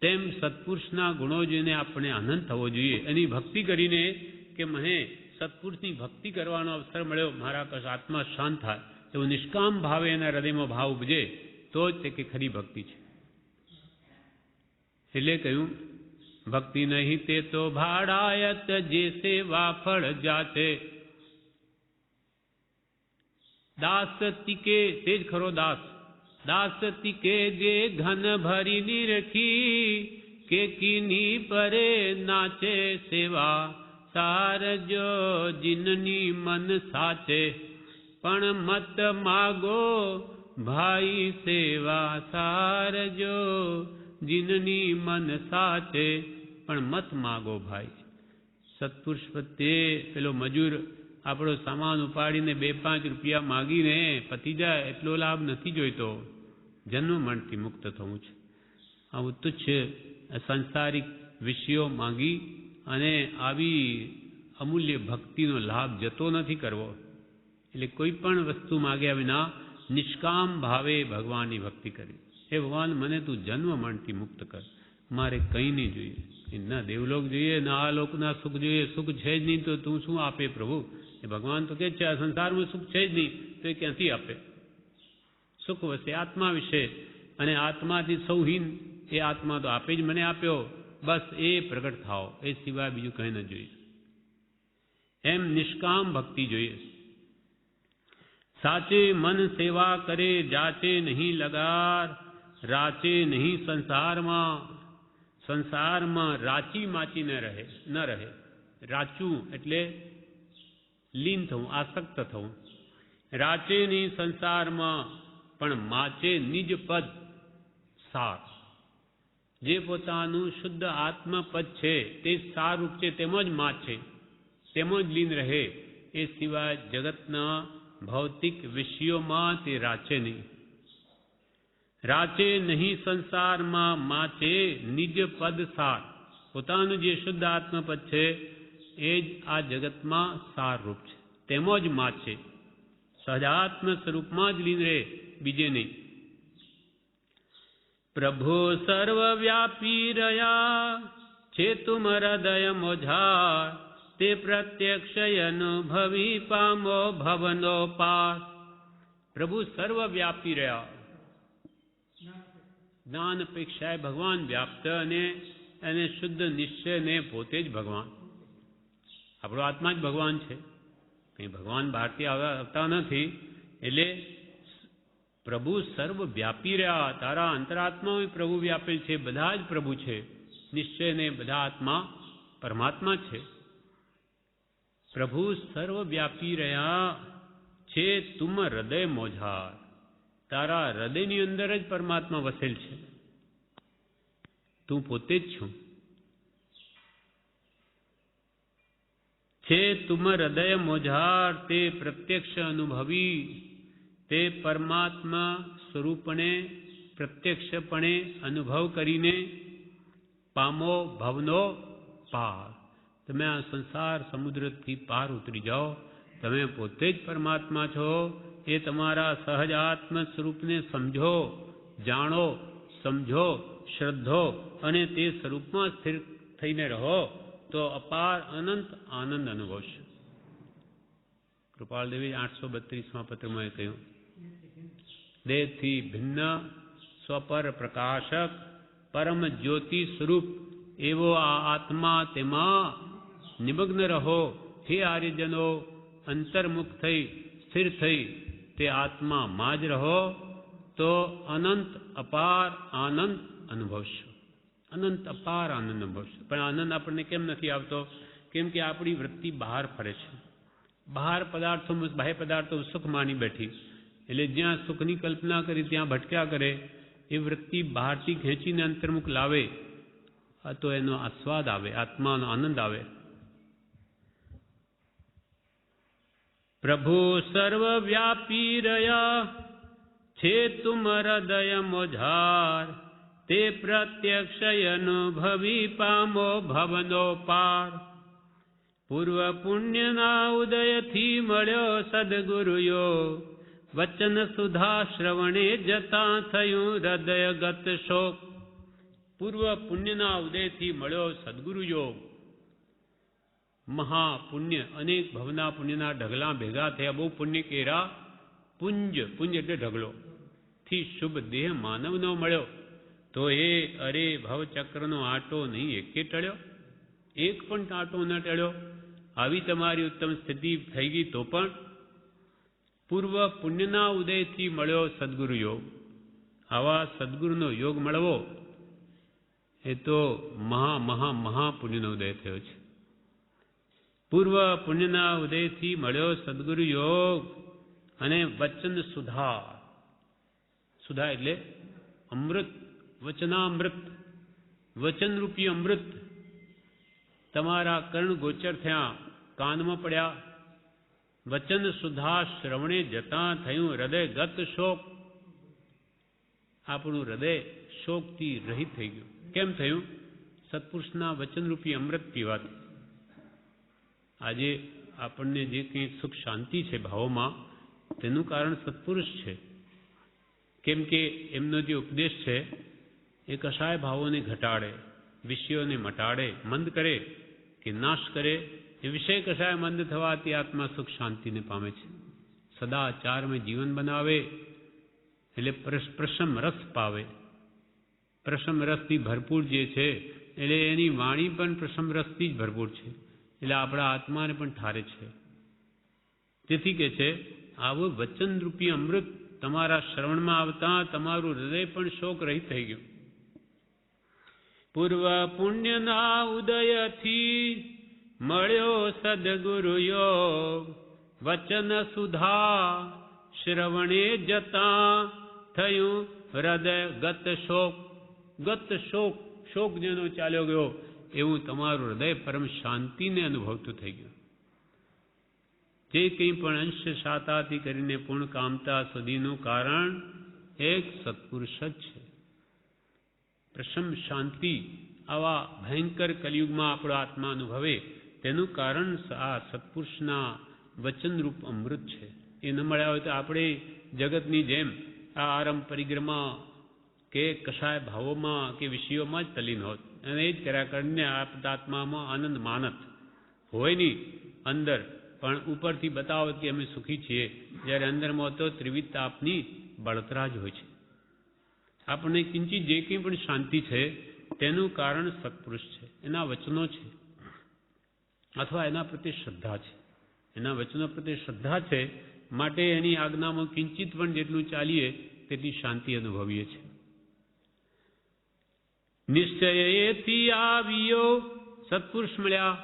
તેમ સત્પુરુષના ગુણો જોઈને આપણે આનંદ થવો જોઈએ. એની ભક્તિ કરીને કે મને સત્પુરુષની ભક્તિ કરવાનો અવસર મળ્યો, મારા આત્મા શાંત થાય, એવો નિષ્કામ ભાવે એના હૃદયમાં ભાવ ઉપજે તો જ તે કે ખરી ભક્તિ છે. એટલે કહ્યું, ભક્તિ નહીં તે તો ભાડાયત, જે સેવા ફળ જાતે. દાસ તીકે, તે જ ખરો દાસ. દાસ તીકે જે ઘન ભરી નિરખી, કે કીની પરે નાચે સેવા સારજો જીનની મન સાચે. પણ મત માગો ભાઈ સેવા સારજો જીનની મન સાચે. પણ મત માગો ભાઈ. સત્પુરુષ પ્રત્યે પેલો મજૂર આપણો સામાન ઉપાડીને 2-5 રૂપિયા માગીને પતી જાય એટલો લાભ નથી જોઈતો. જન્મ મરણથી મુક્ત થવું છે. આવું તુચ્છ સંસારિક વિષયો માંગી અને આવી અમૂલ્ય ભક્તિનો લાભ જતો નથી કરવો. એટલે કોઈ પણ વસ્તુ માગ્યા વિના નિષ્કામ ભાવે ભગવાનની ભક્તિ કરવી. હે ભગવાન, મને તું જન્મ મરણથી મુક્ત કર, મારે કંઈ નહીં જોઈએ. ના દેવલોક જોઈએ, ના આ લોકના સુખ જોઈએ. સુખ છે જ નહીં તો તું શું આપે પ્રભુ? એ ભગવાન તો કહે છે આ સંસારમાં સુખ છે જ નહીં તો એ ક્યાંથી આપે? સુખ વસે આત્મા વિશે, અને આત્માથી સૌહીન એ આત્મા તો આપે જ મને આપ્યો. બસ એ પ્રગટ થાઓ, એ સિવાય બીજું કંઈ ન જોઈએ. એમ નિષ્કામ ભક્તિ જોઈએ. સાચે મન સેવા કરે, જાચે નહીં લગાર, રાચે નહીં સંસારમાં. સંસારમાં રાચી માચી ન રહે. રાચું એટલે લીન થવું, આસક્ત થવું. રાચે નહીં સંસારમાં, પણ માચે નિજ પદ સાર. જે પોતાનું શુદ્ધ આત્મપદ છે તે સારરૂપ છે, તેમાં જ માચે, તેમાં જ લીન રહે. એ સિવાય જગતના ભૌતિક વિષયોમાં તે રાચે નહીં. રાચે નહીં સંસારમાં, માચે નિજ પદ સાર. પોતાનું જે શુદ્ધ આત્મપદ છે એ જ આ જગતમાં સારરૂપ છે, તેમાં જ માચે. સહજાત્મ સ્વરૂપમાં જ લીન રહે, બીજે નહીં. પ્રભુ સર્વવ્યાપી રહ્યા છે, તુમ હૃદય મોઝાર. તે પ્રત્યક્ષ અનુભવી પામો ભવનો પાર. પ્રભુ સર્વવ્યાપી રહ્યા. જ્ઞાન અપેક્ષાએ ભગવાન વ્યાપ્ત, અને શુદ્ધ નિશ્ચયને પોતે જ ભગવાન. આપણો આત્મા જ ભગવાન છે, કંઈ ભગવાન બહારથી આવતા નથી. એટલે પ્રભુ સર્વવ્યાપી રહ્યા. તારા અંતરાત્મા પ્રભુ વ્યાપેલ છે, બધા જ પ્રભુ છે. નિશ્ચયને બધા આત્મા પરમાત્મા છે. પ્રભુ સર્વવ્યાપી રહ્યા છે, તુમ હૃદય મોઝાર. તારા હૃદયની અંદર જ પરમાત્મા વસેલ છે. તું પોતે જ છું. છે તુમ હૃદય મોઝાર, તે પ્રત્યક્ષ અનુભવી. તે પરમાત્મા સ્વરૂપને પ્રત્યક્ષપણે અનુભવ કરીને પામો ભવનો પાર. તમે આ સંસાર સમુદ્રથી પાર ઉતરી જાઓ. તમે પોતે જ પરમાત્મા છો. એ તમારા સહજ આત્મ સ્વરૂપને સમજો, જાણો, સમજો, શ્રદ્ધો, અને તે સ્વરૂપમાં સ્થિર થઈને રહો તો અપાર અનંત આનંદ અનુભવશો. કૃપાલદેવી 832માં પત્રમાં કહ્યું, દેહથી ભિન્ન સ્વપર પ્રકાશક પરમ જ્યોતિ સ્વરૂપ એવો આ આત્મા, તેમાં નિમગ્ન રહો. હે આર્યજનો, અંતર્મુખ થઈ સ્થિર થઈ તે આત્મામાં જ રહો તો અનંત અપાર આનંદ અનુભવશો. અનંત અપાર આનંદ અનુભવશો. પણ આનંદ આપણને કેમ નથી આવતો? કેમ કે આપણી વૃત્તિ બહાર ફરે છે. બહાર પદાર્થોમાં, બાહ્ય પદાર્થો સુખ માની બેઠી. એટલે જ્યાં સુખની કલ્પના કરી ત્યાં ભટક્યા કરે. એ વૃત્તિ બહારથી ખેંચીને અંતર્મુખ લાવે તો એનો આસ્વાદ આવે, આત્માનો આનંદ આવે. પ્રભુ સર્વવ્યાપી રહ્યા છે, તુમ હૃદય મોઝાર. તે પ્રત્યક્ષ અનુભવી પામો ભવનો પાર. પૂર્વ પુણ્યના ઉદયથી મળ્યો સદગુરુયો, વચન સુધા શ્રવણે જતા થયું હૃદયગત શોક. પૂર્વ પુણ્યના ઉદયથી મળ્યો સદગુરુ યોગ. મહાપુણ્ય, અનેક ભવના પુણ્યના ઢગલા ભેગા થયા, બહુ પુણ્ય કેરા પુંજ, પુંજ એટલે ઢગલો, થી શુભ દેહ માનવનો મળ્યો. તો એ અરે ભવચક્રનો આંટો નહીં એકે ટળ્યો, એક પણ આંટો ન ટળ્યો. આવી તમારી ઉત્તમ સ્થિતિ થઈ ગઈ તો પણ પૂર્વ પુણ્યના ઉદયથી મળ્યો સદગુરુ યોગ. આવા સદગુરુનો યોગ મળવો એ તો મહાપુણ્યનો ઉદય થયો છે. પૂર્વ પુણ્યના ઉદયથી મળ્યો સદગુરુ યોગ અને વચન સુધા. સુધા એટલે અમૃત, વચનામૃત, વચનરૂપી અમૃત તમારા કર્ણ ગોચર થયા, કાનમાં પડ્યા. વચન સુધા શ્રવણે જતા થયું હૃદયગત શોક. આપણું હૃદય શોકથી રહિત થઈ ગયું. કેમ થયું? સત્પુરુષના વચનરૂપી અમૃત પીવાથી. આજે આપણને જે કંઈ સુખ શાંતિ છે ભાવોમાં, તેનું કારણ સત્પુરુષ છે. કેમ કે એમનો જે ઉપદેશ છે એ કશાય ભાવોને ઘટાડે, વિષયોને મટાડે, મંદ કરે કે નાશ કરે. એ વિષય કશાય મંદ થવાથી આત્મા સુખ શાંતિને પામે છે. સદાચારમય જીવન બનાવે એટલે પ્રશમ રસ પાવે. પ્રશમ રસથી ભરપૂર જે છે એટલે એની વાણી પણ પ્રશમ રસથી જ ભરપૂર છે, એટલે આપણા આત્માને પણ ઠારે છે. તેથી કે છે આવું વચનરૂપી અમૃત તમારા શ્રવણમાં આવતા તમારું હૃદય પણ શોક રહિત થઈ ગયું. પૂર્વ પુણ્યના ઉદયથી મળ્યો સદગુરુ યોગ. વચન સુધા શ્રવણે જતા થયું હૃદય ગત શોક. ગત શોક, શોક જેનો ચાલ્યો ગયો એવું તમારું હૃદય પરમ શાંતિને અનુભવતું થઈ ગયું. જે કંઈ પણ અંશ શાતાથી કરીને પૂર્ણ કામતા સુધીનું કારણ એક સત્પુરુષ જ છે. પ્રશમ શાંતિ આવા ભયંકર કલિયુગમાં આપણો આત્મા અનુભવે તેનું કારણ આ સત્પુરુષના વચનરૂપ અમૃત છે. એ ન મળ્યા હોય તો આપણે જગતની જેમ આ આરંભ પરિક્રમા કે કશાય ભાવોમાં કે વિષયોમાં જ તલીન હોત અને એ જ કર્યા કરીને આત્મામાં આનંદ માનત હોય નહીં અંદર, પણ ઉપરથી બતાવો કે અમે સુખી છીએ, જ્યારે અંદરમાં તો ત્રિવિધ તાપની બળતરા જ હોય છે. આપણને કિંચિત જે કંઈ પણ શાંતિ છે તેનું કારણ સત્પુરુષ છે, એના વચનો છે, અથવા એના પ્રત્યે શ્રદ્ધા છે. એના વચનો પ્રત્યે શ્રદ્ધા છે માટે એની આજ્ઞામાં કિંચિત પણ જેટલું ચાલીએ તેટલી શાંતિ અનુભવીએ છીએ. નિશ્ચયથી આવ્યો સત્પુરુષ મળ્યા,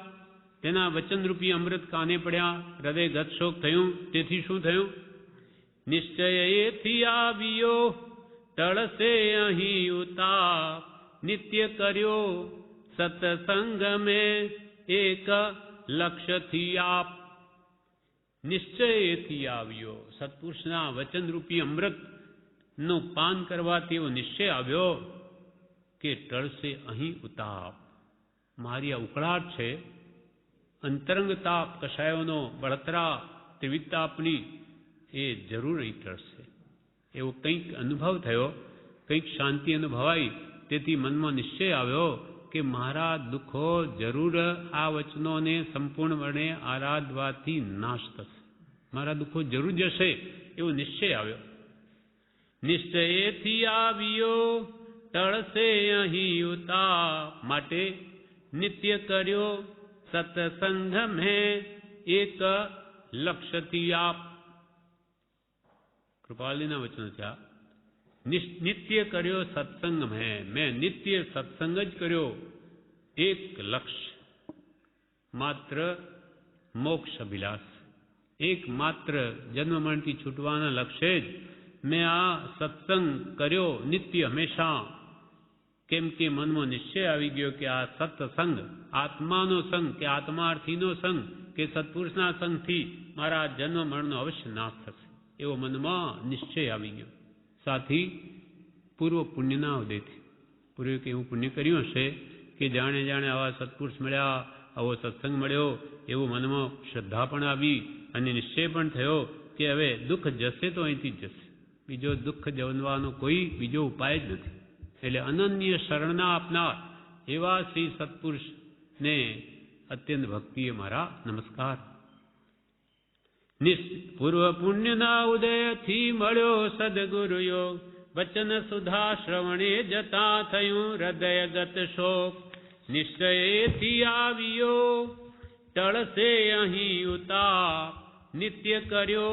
તેના વચનરૂપી અમૃત કાને પડ્યા, હૃદય ગત શોક થયું. તેથી શું થયું? નિશ્ચયથી આવ્યો તળસે અહીં ઉતાપ. નિત્ય કર્યો સત્સંગ મેં એક લક્ષ્યથી આપ. નિશ્ચયથી આવ્યો સત્પુરુષના વચનરૂપી અમૃતનો પાન કરવાથી એવો નિશ્ચય આવ્યો કે ટળશે અહીં ઉતાપ. મારી આ ઉકળાટ છે, અંતરંગ તાપ, કશાયોનો બળતરા, ત્રિવિધ તાપની, એ જરૂર અહીં ટળશે. એવો કંઈક અનુભવ થયો, કંઈક શાંતિ અનુભવાઈ. તેથી મનમાં નિશ્ચય આવ્યો કે મારા દુઃખો જરૂર આ વચનોને સંપૂર્ણપણે આરાધવાથી નાશ થશે, મારા દુઃખો જરૂર જશે, એવો નિશ્ચય આવ્યો. નિશ્ચયથી આવ્યો ટળશે અહીં ઉતાપ. માટે નિત્ય કર્યો સત્સંગ મેં એક લક્ષ્યથી આપ. કૃપાલીના વચનો છે આ. નિત્ય કર્યો સત્સંગ મેં નિત્ય સત્સંગ જ કર્યો, એક લક્ષ્ય, માત્ર મોક્ષ અભિલાષ, એક માત્ર જન્મ મરણથી છૂટવાના લક્ષ્ય જ મેં આ સત્સંગ કર્યો નિત્ય હંમેશા. કેમ કે મનમાં નિશ્ચય આવી ગયો કે આ સત્સંગ, આત્માનો સંગ કે આત્માર્થીનો સંગ કે સત્પુરુષના સંગથી મારા જન્મ મરણનો અવશ્ય નાશ થશે, એવો મનમાં નિશ્ચય આવી ગયો. સાથી પૂર્વ પુણ્યના ઉદયથી. પૂર્વે કે એવું પુણ્ય કર્યું હશે કે જાણે જાણે આવા સત્પુરુષ મળ્યા, આવો સત્સંગ મળ્યો, એવું મનમાં શ્રદ્ધા પણ આવી અને નિશ્ચય પણ થયો કે હવે દુઃખ જશે તો અહીંથી જ જશે, બીજો દુઃખ જવનવાનો કોઈ બીજો ઉપાય જ નથી. એટલે અનન્ય શરણના આપનાર એવા શ્રી સત્પુરુષને અત્યંત ભક્તિએ મારા નમસ્કાર. પૂર્વ પુણ્યના ઉદયથી મળ્યો સદગુરુ યોગ, વચન સુધા શ્રવણે જતા થયું હૃદયગત શોક. નિશ્ચયેથી આવ્યો ટળશે અહીં ઉતાપ, નિત્ય કર્યો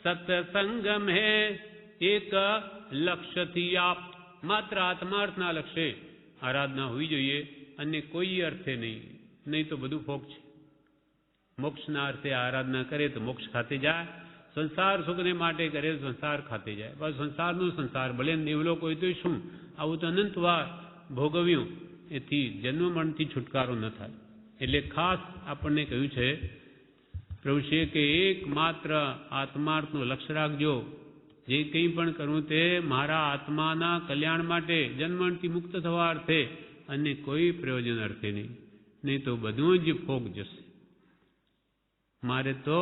સત્સંગમ હે એક લક્ષ્યથી આપ. માત્ર આત્માર્થના લક્ષ્ય આરાધના હોવી જોઈએ, અને કોઈ અર્થે નહીં, નહીં તો બધું ફોક છે. મોક્ષના અર્થે આરાધના કરે તો મોક્ષ ખાતે જાય, સંસાર સુખને માટે કરે તો સંસાર ખાતે જાય. બસ સંસારનું સંસાર, ભલે દેવલો કોઈ તો શું, આવું તો અનંત વાર ભોગવ્યું, એથી જન્મ મરણથી છુટકારો ન થાય. એટલે ખાસ આપણને કહ્યું છે પ્રભુશ્રીએ કે એકમાત્ર આત્માર્થનું લક્ષ્ય રાખજો. જે કંઈ પણ કરવું તે મારા આત્માના કલ્યાણ માટે, જન્મથી મુક્ત થવા અર્થે, અને કોઈ પ્રયોજન અર્થે નહીં તો બધું જ ફોક જશે. મારે તો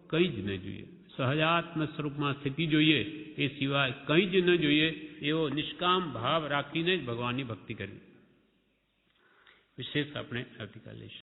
કંઈ જ ન જોઈએ, સહજાત્મ સ્વરૂપમાં સ્થિતિ જોઈએ, એ સિવાય કંઈ જ ન જોઈએ. એવો નિષ્કામ ભાવ રાખીને જ ભગવાનની ભક્તિ કરવી. વિશેષ આપણે આવતીકાલે લઈશું.